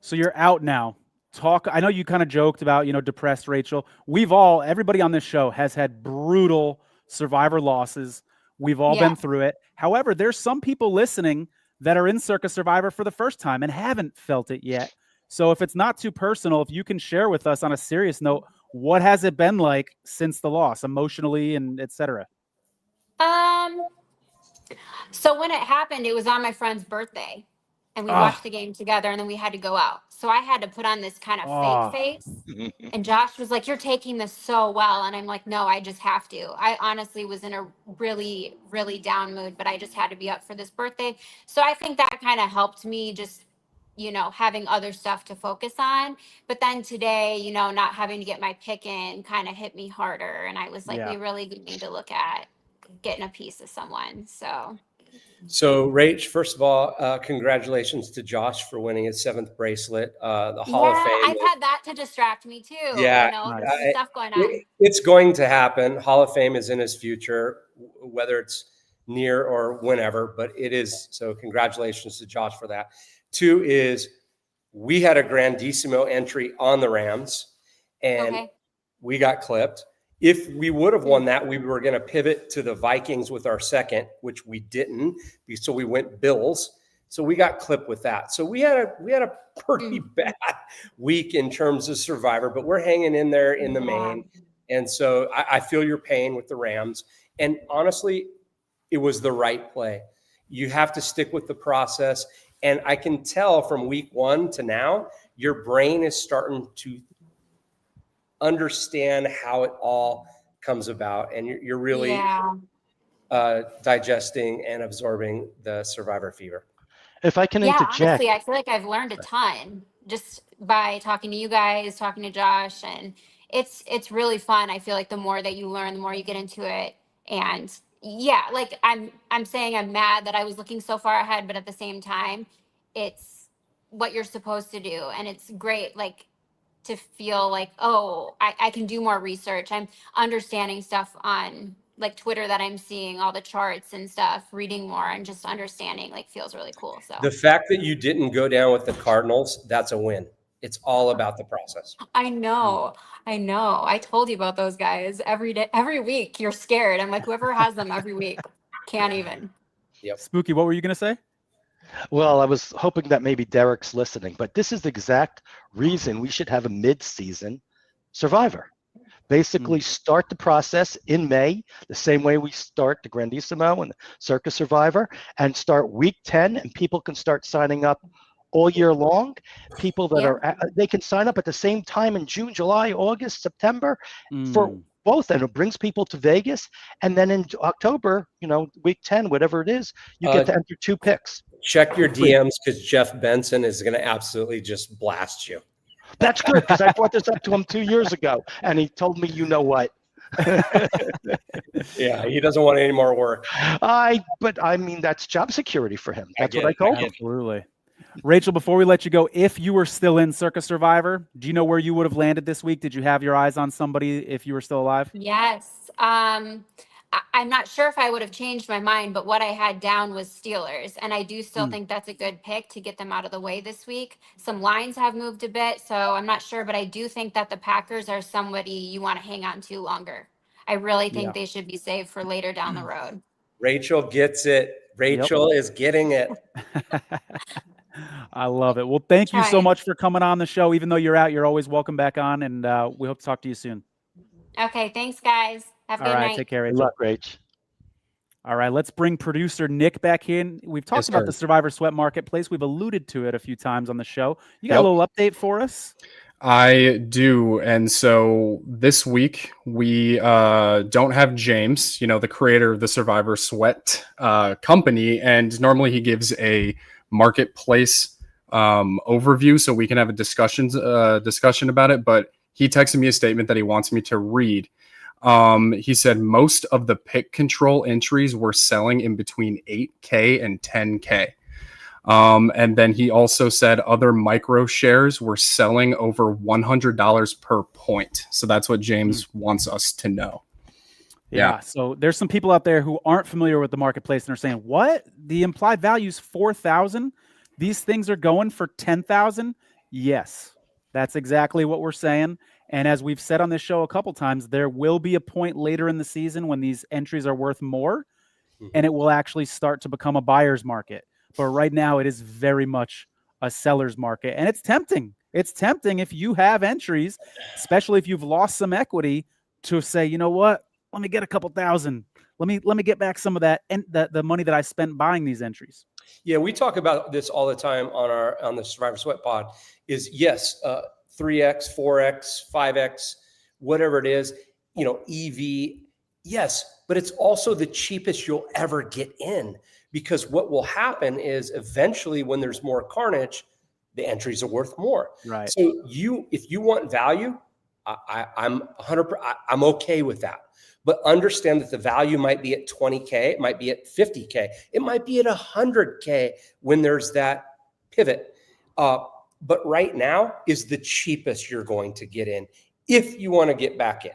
So you're out now. I know you kind of joked about, depressed Rachel. Everybody on this show has had brutal Survivor losses. We've all been through it. However, there's some people listening that are in Circa Survivor for the first time and haven't felt it yet. So if it's not too personal, if you can share with us on a serious note, what has it been like since the loss, emotionally and etc.? So when it happened, it was on my friend's birthday, and we watched the game together, and then we had to go out. So I had to put on this kind of fake face. And Josh was like, "You're taking this so well," and I'm like, "No, I just have to." I honestly was in a really, really down mood, but I just had to be up for this birthday. So I think that kind of helped me just, having other stuff to focus on. But then today, not having to get my pick in kind of hit me harder, and I was like, Yeah. we really need to look at getting a piece of someone. So, Rach, first of all, congratulations to Josh for winning his 7th bracelet. The Hall of Fame. I've had that to distract me too. Yeah, There's stuff going on. It's going to happen. Hall of Fame is in his future, whether it's near or whenever, but it is. So congratulations to Josh for that. 2 is we had a grandissimo entry on the Rams, and we got clipped. If we would have won that, we were going to pivot to the Vikings with our 2nd, which we didn't. So we went Bills. So we got clipped with that. So we had a pretty bad week in terms of Survivor, but we're hanging in there in the main. And so I feel your pain with the Rams. And honestly, it was the right play. You have to stick with the process. And I can tell from week 1 to now, your brain is starting to understand how it all comes about, and you're really digesting and absorbing the Survivor fever. If I can interject, honestly, I feel like I've learned a ton just by talking to you guys, talking to Josh, and it's really fun. I feel like the more that you learn, the more you get into it. And like I'm saying I'm mad that I was looking so far ahead, but at the same time, it's what you're supposed to do, and it's great. Like, to feel like, I can do more research. I'm understanding stuff on like Twitter that I'm seeing, all the charts and stuff, reading more and just understanding, like, feels really cool. So the fact that you didn't go down with the Cardinals, that's a win. It's all about the process. I know. I told you about those guys every day, every week. You're scared. I'm like, whoever has them every week can't even. Yep. Spooky, what were you going to say? well, I was hoping that maybe Derek's listening, but this is the exact reason we should have a mid-season Survivor. Basically, start the process in May, the same way we start the Grandissimo and the Circus Survivor, and start week 10, and people can start signing up all year long. People that they can sign up at the same time in June, July, August, September for both, and it brings people to Vegas. And then in October, week 10, whatever it is, you get to enter 2 picks. Check your DMs because Jeff Benson is going to absolutely just blast you. That's good, because I brought this up to him 2 years ago, and he told me, you know what? Yeah, he doesn't want any more work. But I mean, that's job security for him. That's what I told him. Absolutely. Rachel, before we let you go, if you were still in Circus Survivor, do you know where you would have landed this week? Did you have your eyes on somebody if you were still alive? Yes. I'm not sure if I would have changed my mind, but what I had down was Steelers. And I do still think that's a good pick to get them out of the way this week. Some lines have moved a bit, so I'm not sure, but I do think that the Packers are somebody you want to hang on to longer. I really think they should be saved for later down the road. Rachel gets it. Rachel is getting it. I love it. Well, thank you so much for coming on the show. Even though you're out, you're always welcome back on, and we hope to talk to you soon. Okay, thanks, guys. Have a good night. Take care, Rachel. Good luck, Rach. All right, let's bring producer Nick back in. We've talked about the Survivor Sweat Marketplace. We've alluded to it a few times on the show. You got a little update for us? I do. And so this week we don't have James, the creator of the Survivor Sweat company. And normally he gives a marketplace overview so we can have a discussion about it. But he texted me a statement that he wants me to read. He said most of the pick control entries were selling in between 8K and 10K. And then he also said other micro shares were selling over $100 per point. So that's what James wants us to know. Yeah. So there's some people out there who aren't familiar with the marketplace and are saying, what? The implied value is 4,000. These things are going for 10,000. Yes, that's exactly what we're saying. And as we've said on this show a couple times, there will be a point later in the season when these entries are worth more and it will actually start to become a buyer's market. But right now it is very much a seller's market, and it's tempting. It's tempting if you have entries, especially if you've lost some equity, to say, you know what, let me get a couple thousand. Let me get back some of that and the money that I spent buying these entries. Yeah, we talk about this all the time on the Survivor Sweat Pod. Is yes, 3x, 4x, 5x, whatever it is, EV. Yes, but it's also the cheapest you'll ever get in, because what will happen is eventually when there's more carnage, the entries are worth more. Right. So if you want value, I'm 100%. I'm okay with that. But understand that the value might be at 20K, it might be at 50K, it might be at 100K when there's that pivot. But right now is the cheapest you're going to get in if you want to get back in.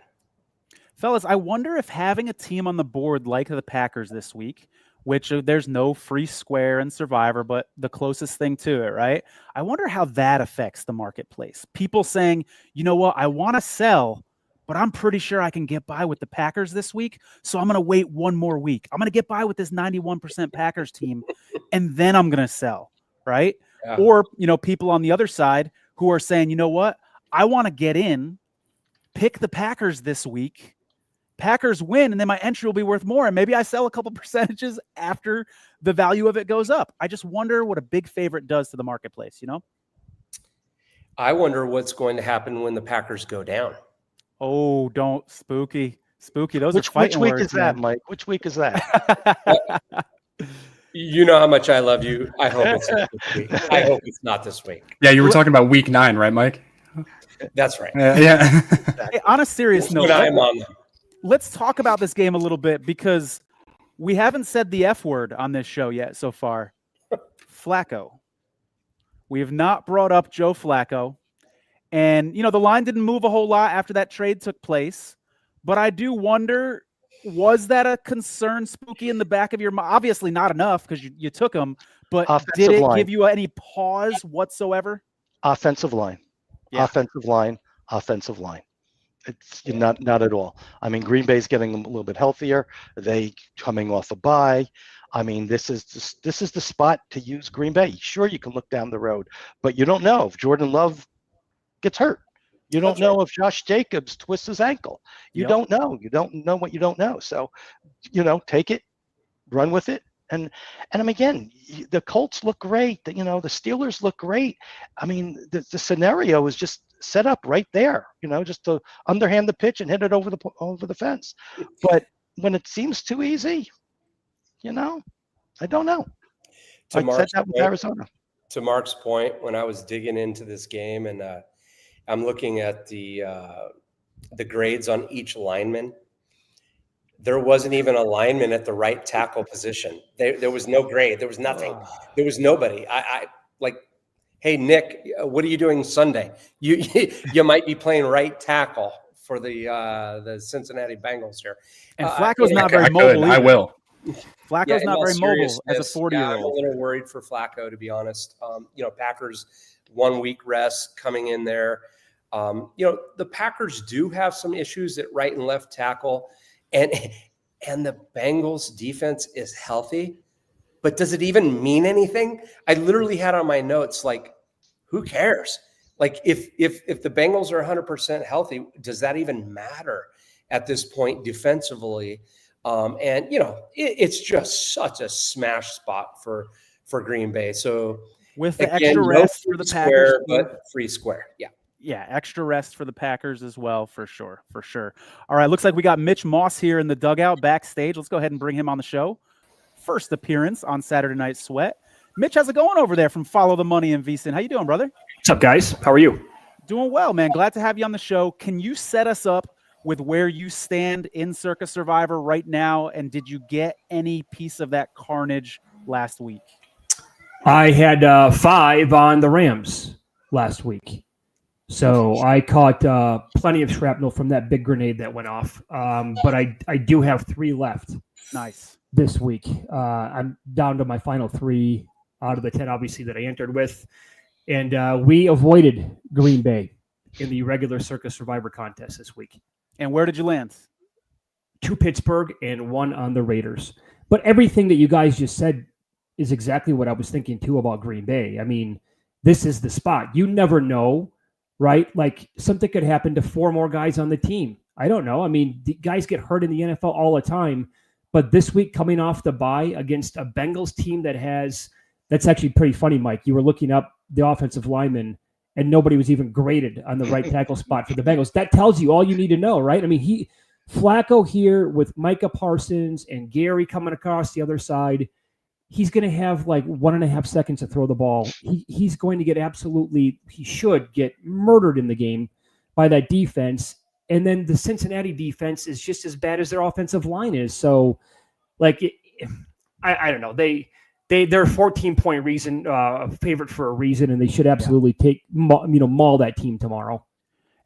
Fellas, I wonder if having a team on the board like the Packers this week, which there's no free square in Survivor, but the closest thing to it, right? I wonder how that affects the marketplace. People saying, you know what, I want to sell, but I'm pretty sure I can get by with the Packers this week, so I'm going to wait one more week. I'm going to get by with this 91% Packers team, and then I'm going to sell, right? Yeah. Or, people on the other side who are saying, you know what, I want to get in, pick the Packers this week, Packers win, and then my entry will be worth more, and maybe I sell a couple percentages after the value of it goes up. I just wonder what a big favorite does to the marketplace, I wonder what's going to happen when the Packers go down. Oh, don't spooky. Those which, are fighting Which week words, is that, man. Mike? Which week is that? You know how much I love you. I hope it's not this week. I hope it's not this week. Yeah, you were talking about week 9, right, Mike? That's right. Yeah. Hey, on a serious note, let's talk about this game a little bit, because we haven't said the F word on this show yet so far. Flacco. We have not brought up Joe Flacco. And, the line didn't move a whole lot after that trade took place. But I do wonder, was that a concern, Spooky, in the back of your mind? Obviously not enough, because you took him. But did it give you any pause whatsoever? Offensive line. Yeah. Offensive line. It's not at all. I mean, Green Bay's getting a little bit healthier. They coming off a bye. I mean, this is the spot to use Green Bay. Sure, you can look down the road, but you don't know if Jordan Love gets hurt. You don't know if Josh Jacobs twists his ankle. You don't know. You don't know what you don't know. So, take it, run with it. And again, the Colts look great. The Steelers look great. I mean, the scenario is just set up right there. Just to underhand the pitch and hit it over the fence. But when it seems too easy, I don't know. I said that with Arizona. To Mark's point, when I was digging into this game, and I'm looking at the grades on each lineman, there wasn't even a lineman at the right tackle position. There was no grade. There was nothing. There was nobody. I like, hey, Nick, what are you doing Sunday? You might be playing right tackle for the Cincinnati Bengals here. And Flacco's not very mobile. I will. Flacco's not very mobile as a 40-year-old. I'm a little worried for Flacco, to be honest. Packers 1 week rest coming in there. The Packers do have some issues at right and left tackle, and the Bengals defense is healthy, but does it even mean anything? I literally had on my notes, like, who cares? Like, if the Bengals are 100% healthy, does that even matter at this point defensively? It's just such a smash spot for Green Bay. So with the extra rest for the Packers, but free square. Yeah. Yeah, extra rest for the Packers as well, for sure. All right, looks like we got Mitch Moss here in the dugout backstage. Let's go ahead and bring him on the show. First appearance on Saturday Night Sweat. Mitch, how's it going over there from Follow the Money in VSiN? How you doing, brother? What's up, guys? How are you? Doing well, man. Glad to have you on the show. Can you set us up with where you stand in Circa Survivor right now, and did you get any piece of that carnage last week? I had 5 on the Rams last week. So I caught plenty of shrapnel from that big grenade that went off. But I do have 3 left. Nice. This week. I'm down to my final 3 out of the 10, obviously, that I entered with. And we avoided Green Bay in the regular Circa Survivor contest this week. And where did you land? 2 Pittsburgh and 1 on the Raiders. But everything that you guys just said is exactly what I was thinking, too, about Green Bay. I mean, this is the spot. You never know, right? Like something could happen to 4 more guys on the team. I don't know. I mean, the guys get hurt in the NFL all the time, but this week coming off the bye against a Bengals team that's actually pretty funny, Mike. You were looking up the offensive lineman and nobody was even graded on the right tackle spot for the Bengals. That tells you all you need to know, right? I mean, Flacco here with Micah Parsons and Gary coming across the other side, he's going to have like 1.5 seconds to throw the ball. He's going to get he should get murdered in the game by that defense. And then the Cincinnati defense is just as bad as their offensive line is. So, like, I don't know. They're a 14-point favorite for a reason, and they should absolutely maul that team tomorrow.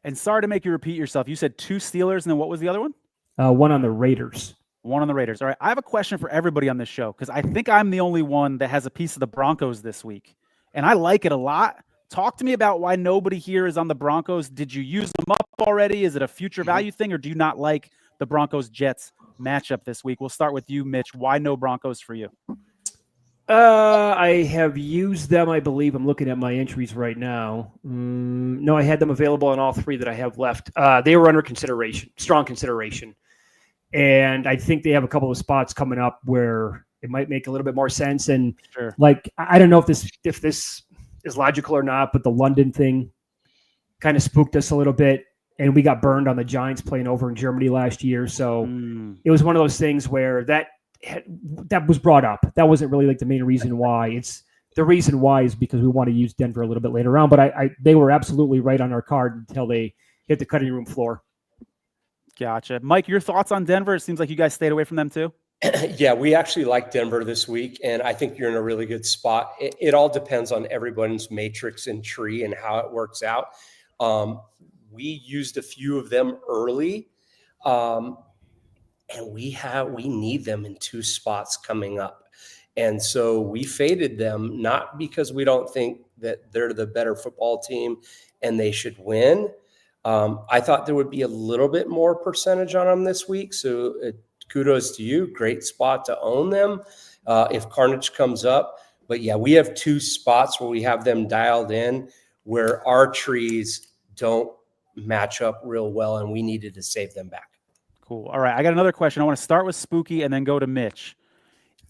And sorry to make you repeat yourself. You said 2 Steelers, and then what was the other one? One on the Raiders. One on the Raiders. All right. I have a question for everybody on this show because I think I'm the only one that has a piece of the Broncos this week. And I like it a lot. Talk to me about why nobody here is on the Broncos. Did you use them up already? Is it a future value thing, or do you not like the Broncos-Jets matchup this week? We'll start with you, Mitch. Why no Broncos for you? I have used them, I believe. I'm looking at my entries right now. No, I had them available on all 3 that I have left. They were under consideration, strong consideration. And I think they have a couple of spots coming up where it might make a little bit more sense. And Sure. like, I don't know if this is logical or not, but the London thing kind of spooked us a little bit. And we got burned on the Giants playing over in Germany last year. So it was one of those things where that was brought up. That wasn't really like the main reason why. It's the reason why is because we want to use Denver a little bit later on. But they were absolutely right on our card until they hit the cutting room floor. Gotcha. Mike, your thoughts on Denver? It seems like you guys stayed away from them too. Yeah, we actually like Denver this week, and I think you're in a really good spot. It all depends on everyone's matrix and tree and how it works out. We used a few of them early, and we need them in 2 spots coming up. And so we faded them, not because we don't think that they're the better football team and they should win. I thought there would be a little bit more percentage on them this week. So kudos to you. Great spot to own them if Carnage comes up. But yeah, we have 2 spots where we have them dialed in where our trees don't match up real well, and we needed to save them back. Cool. All right. I got another question. I want to start with Spooky and then go to Mitch.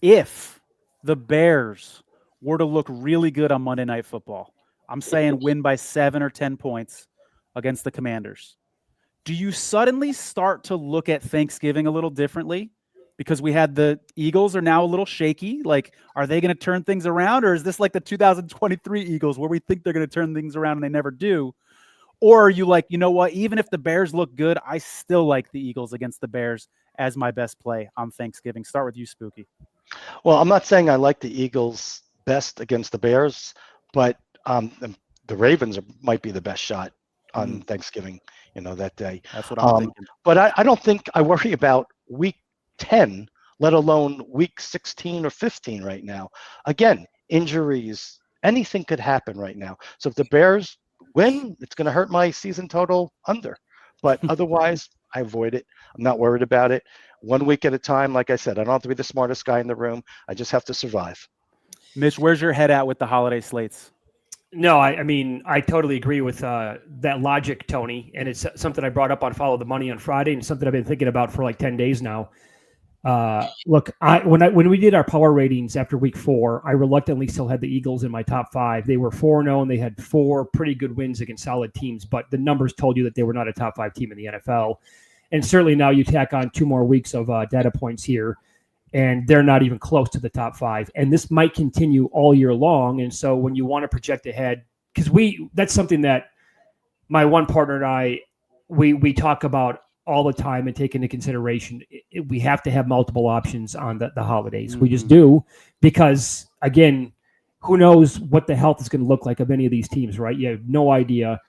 If the Bears were to look really good on Monday Night Football, I'm saying win by 7 or 10 points against the Commanders, do you suddenly start to look at Thanksgiving a little differently? Because we had the Eagles are now a little shaky. Like, are they going to turn things around? Or is this like the 2023 Eagles where we think they're going to turn things around and they never do? Or are you like, you know what, even if the Bears look good, I still like the Eagles against the Bears as my best play on Thanksgiving? Start with you, Spooky. Well, I'm not saying I like the Eagles best against the Bears, but the Ravens might be the best shot on Thanksgiving, that day. That's what I'm thinking. But I don't think I worry about week 10, let alone week 16 or 15 right now. Again, injuries, anything could happen right now. So if the Bears win, it's going to hurt my season total under. But otherwise, I avoid it. I'm not worried about it. 1 week at a time. Like I said, I don't have to be the smartest guy in the room. I just have to survive. Mitch, where's your head at with the holiday slates? No, I mean, I totally agree with that logic, Tony. And it's something I brought up on Follow the Money on Friday and something I've been thinking about for like 10 days now. Look, when we did our power ratings after week 4, I reluctantly still had the Eagles in my top 5. They were 4-0 and they had 4 pretty good wins against solid teams, but the numbers told you that they were not a top 5 team in the NFL. And certainly now you tack on 2 more weeks of data points here, and they're not even close to the top 5. And this might continue all year long. And so when you want to project ahead, because that's something that my one partner and I, we talk about all the time and take into consideration. We have to have multiple options on the holidays. We just do, because again, who knows what the health is going to look like of any of these teams, right? You have no idea.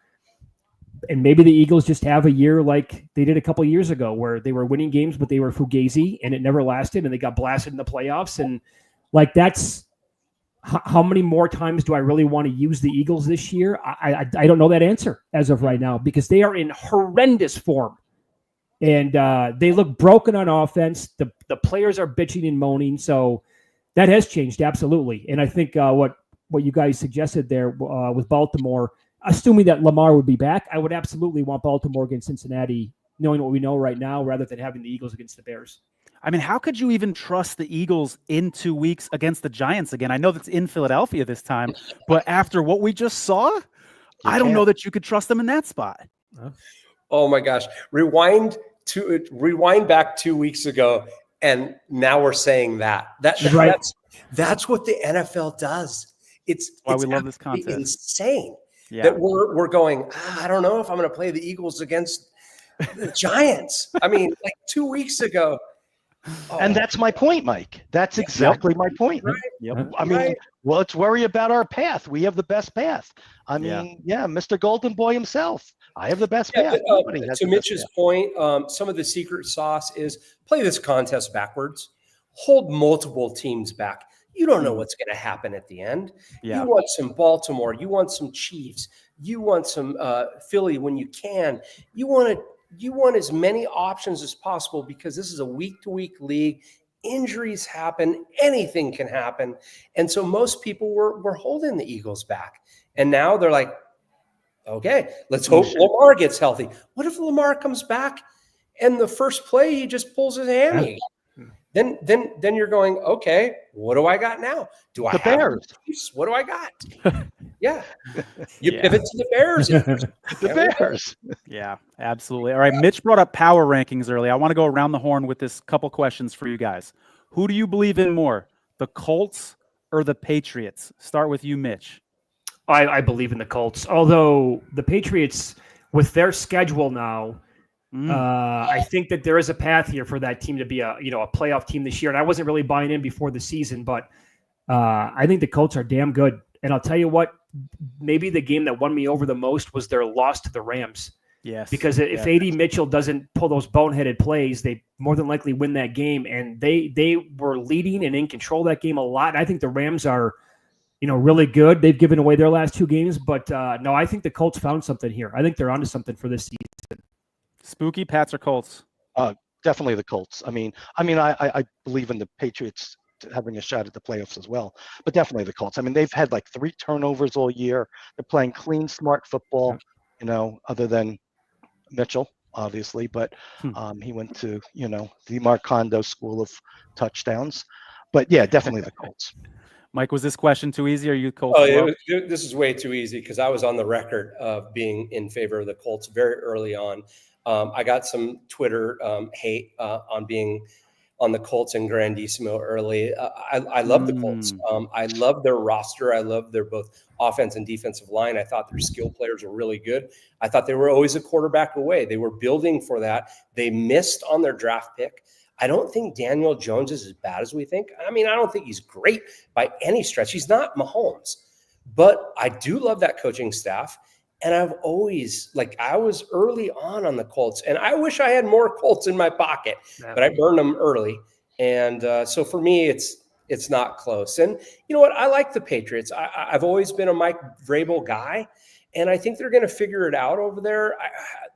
And maybe the Eagles just have a year like they did a couple of years ago where they were winning games, but they were fugazi and it never lasted and they got blasted in the playoffs. And like, that's how many more times do I really want to use the Eagles this year? I don't know that answer as of right now, because they are in horrendous form. And they look broken on offense. The players are bitching and moaning. So that has changed, absolutely. And I think what what you guys suggested there with Baltimore, assuming that Lamar would be back, I would absolutely want Baltimore against Cincinnati, knowing what we know right now, rather than having the Eagles against the Bears. I mean, how could you even trust the Eagles in 2 weeks against the Giants again? I know that's in Philadelphia this time, but after what we just saw, I don't know that you could trust them in that spot. Oh my gosh. Rewind back 2 weeks ago, and now we're saying that's what the NFL does. It's why we love this contest. Insane that we're going, I don't know if I'm going to play the Eagles against the Giants. I mean, like 2 weeks ago. And that's my point, Mike. That's exactly my point. Right. Yep. I mean, well, let's worry about our path. We have the best path. I mean, Mr. Golden Boy himself. I have the best path. To Mitch's point, some of the secret sauce is play this contest backwards. Hold multiple teams back. You don't know what's going to happen at the end. You want some Baltimore. You want some Chiefs. You want some Philly when you can. You want as many options as possible, because this is a week-to-week league. Injuries happen. Anything can happen. And so most people were holding the Eagles back. And now they're like, okay, let's hope Lamar gets healthy. What if Lamar comes back and the first play he just pulls his hammy? Then you're going, okay, what do I got now? Do I have Bears? What do I got? You pivot to the Bears. The Bears. Yeah, absolutely. All right, Mitch brought up power rankings earlier. I want to go around the horn with this couple questions for you guys. Who do you believe in more, the Colts or the Patriots? Start with you, Mitch. I believe in the Colts, although the Patriots, with their schedule now, I think that there is a path here for that team to be a playoff team this year. And I wasn't really buying in before the season, but I think the Colts are damn good. And I'll tell you what, maybe the game that won me over the most was their loss to the Rams. Yes. Because if A.D. Mitchell doesn't pull those boneheaded plays, they more than likely win that game. And they were leading and in control of that game a lot. And I think the Rams are, really good. They've given away their last 2 games, but no, I think the Colts found something here. I think they're onto something for this season. Spooky, Pats or Colts? Definitely the Colts. I mean, I believe in the Patriots having a shot at the playoffs as well, but definitely the Colts. I mean, they've had like 3 turnovers all year. They're playing clean, smart football, other than Mitchell, obviously, but he went to, the Marcondo school of touchdowns. But yeah, definitely the Colts. Mike, was this question too easy? Or are you Colts? This is way too easy, because I was on the record of being in favor of the Colts very early on. I got some Twitter hate on being on the Colts and Grandissimo early. I love the Colts. I love their roster. I love their both offense and defensive line. I thought their skill players were really good. I thought they were always a quarterback away. They were building for that. They missed on their draft pick. I don't think Daniel Jones is as bad as we think. I mean, I don't think he's great by any stretch. He's not Mahomes. But I do love that coaching staff. And I've always, I was early on the Colts. And I wish I had more Colts in my pocket. But I burned them early. And so for me, it's not close. And you know what? I like the Patriots. I've always been a Mike Vrabel guy. And I think they're going to figure it out over there.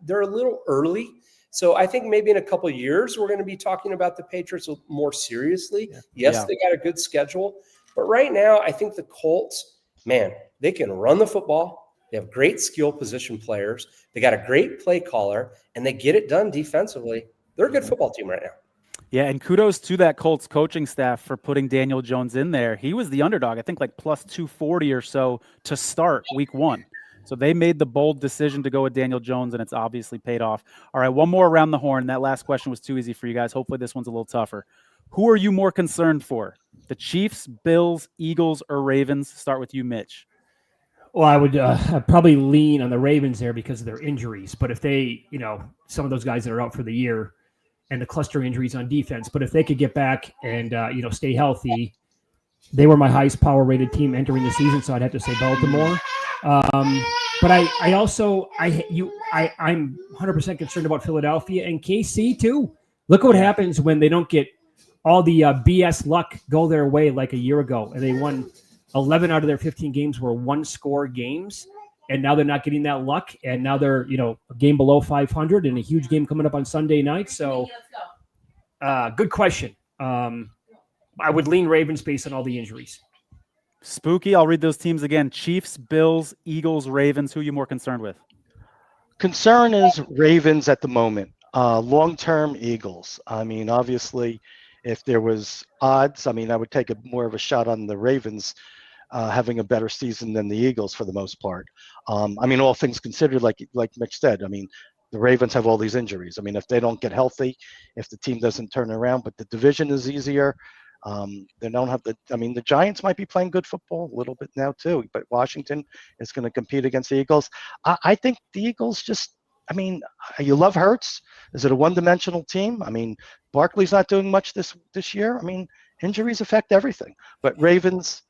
They're a little early. So I think maybe in a couple of years, we're going to be talking about the Patriots more seriously. They got a good schedule. But right now, I think the Colts, man, they can run the football. They have great skill position players. They got a great play caller, and they get it done defensively. They're a good football team right now. Yeah, and kudos to that Colts coaching staff for putting Daniel Jones in there. He was the underdog, I think plus 240 or so to start week 1. So they made the bold decision to go with Daniel Jones, and it's obviously paid off. All right, one more around the horn. That last question was too easy for you guys. Hopefully this one's a little tougher. Who are you more concerned for? The Chiefs, Bills, Eagles, or Ravens? Start with you, Mitch. Well, I would I'd probably lean on the Ravens there because of their injuries. But if they, some of those guys that are out for the year and the cluster injuries on defense, but if they could get back and, stay healthy, they were my highest power rated team entering the season. So I'd have to say Baltimore. But I'm 100% concerned about Philadelphia and KC too. Look at what happens when they don't get all the BS luck go their way like a year ago, and they won 11 out of their 15 games were 1-score games, and now they're not getting that luck, and now they're a game below 500 and a huge game coming up on Sunday night. So, good question. I would lean Ravens based on all the injuries. Spooky. I'll read those teams again. Chiefs, Bills, Eagles, Ravens. Who are you more concerned with? Concern is Ravens at the moment. Long-term Eagles. I mean, obviously, if there was odds, I mean, I would take more of a shot on the Ravens having a better season than the Eagles for the most part. I mean, all things considered, like Mitch said, I mean, the Ravens have all these injuries. I mean, if they don't get healthy, if the team doesn't turn around, but the division is easier. They don't have the Giants might be playing good football a little bit now too, but Washington is going to compete against the Eagles. I think the Eagles just, I mean, you love Hurts. Is it a one-dimensional team? I mean, Barkley's not doing much this year. I mean, injuries affect everything. But Ravens,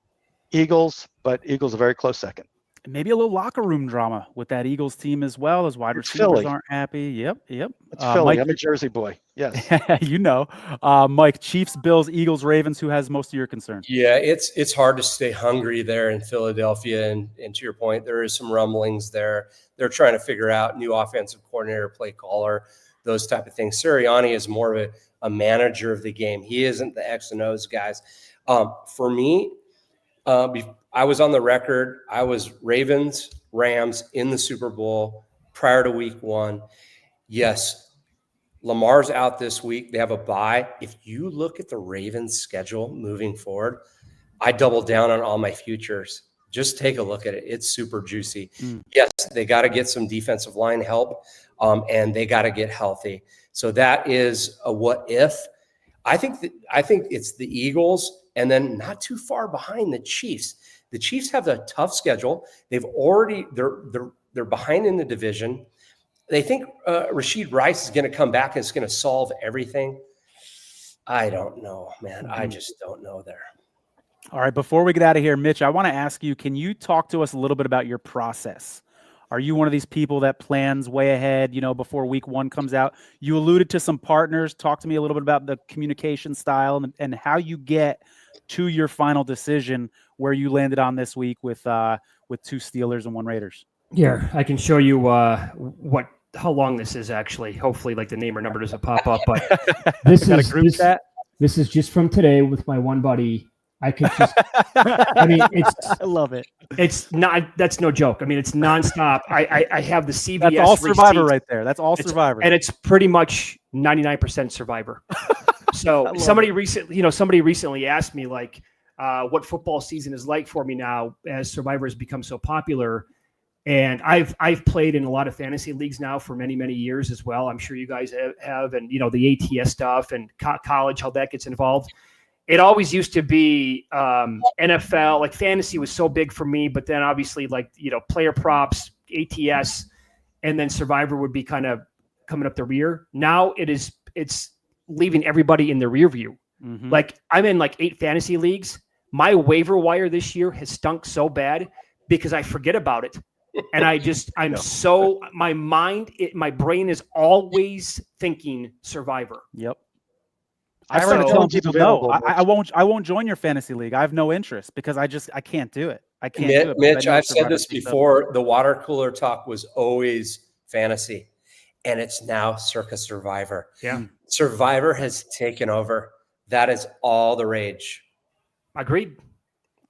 Eagles, but Eagles a very close second. Maybe a little locker room drama with that Eagles team as well, as wide It's receivers Philly. aren't happy. Yep. It's Philly. Mike, I'm a Jersey boy. Yes. you know, Mike, Chiefs, Bills, Eagles, Ravens. Who has most of your concern? Yeah, it's hard to stay hungry there in Philadelphia. And to your point, there is some rumblings there. They're trying to figure out new offensive coordinator, play caller, those type of things. Sirianni is more of a manager of the game. He isn't the X and O's guys. For me, I was on the record. I was Ravens, Rams in the Super Bowl prior to week 1. Yes, Lamar's out this week. They have a bye. If you look at the Ravens schedule moving forward, I double down on all my futures. Just take a look at it. It's super juicy. Yes, they got to get some defensive line help, and they got to get healthy. So that is a what if. I think it's the Eagles, and then not too far behind the Chiefs. The Chiefs have a tough schedule. They're behind in the division. They think Rashid Rice is going to come back and it's going to solve everything. I don't know, man. I just don't know there. All right, before we get out of here, Mitch, I want to ask you, can you talk to us a little bit about your process? Are you one of these people that plans way ahead, before week 1 comes out? You alluded to some partners. Talk to me a little bit about the communication style and how you get to your final decision where you landed on this week with 2 Steelers and 1 Raiders. Yeah, I can show you how long this is actually. Hopefully, like the name or number doesn't pop up, but this Got is a group chat? This is just from today with my one buddy. I could just, I mean, I love it. It's not, that's no joke. I mean, it's nonstop. I have the CVS. That's all Survivor receipt. right there. That's all Survivor. And it's pretty much 99% Survivor. So somebody recently asked me like, what football season is like for me now as Survivor has become so popular. And I've played in a lot of fantasy leagues now for many, many years as well. I'm sure you guys have, and the ATS stuff and college, how that gets involved. It always used to be NFL, like fantasy was so big for me, but then obviously player props, ATS, and then Survivor would be kind of coming up the rear. Now it's leaving everybody in the rear view. Mm-hmm. Like I'm in 8 fantasy leagues. My waiver wire this year has stunk so bad because I forget about it. And my brain is always thinking Survivor. Yep. I started telling people no. I won't join your fantasy league. I have no interest because I can't do it. I can't do it. Mitch, I've said this before. The water cooler talk was always fantasy, and it's now Circa Survivor. Yeah. Survivor has taken over. That is all the rage. Agreed.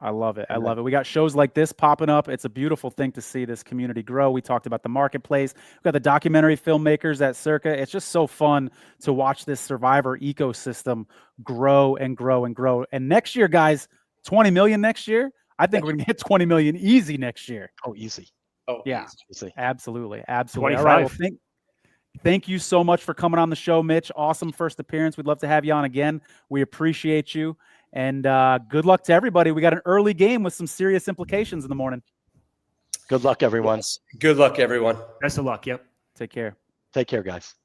I love it. I love it. We got shows like this popping up. It's a beautiful thing to see this community grow. We talked about the marketplace. We've got the documentary filmmakers at Circa. It's just so fun to watch this Survivor ecosystem grow and grow and grow. And next year, guys, 20 million next year. I think we're going to hit 20 million easy next year. Oh, easy. Oh, yeah. Easy. Absolutely. 25. All right. Well, thank you so much for coming on the show, Mitch. Awesome first appearance. We'd love to have you on again. We appreciate you. And good luck to everybody. We got an early game with some serious implications in the morning. Good luck, everyone. Yes. Good luck, everyone. Best of luck. Yep. Take care. Take care, guys.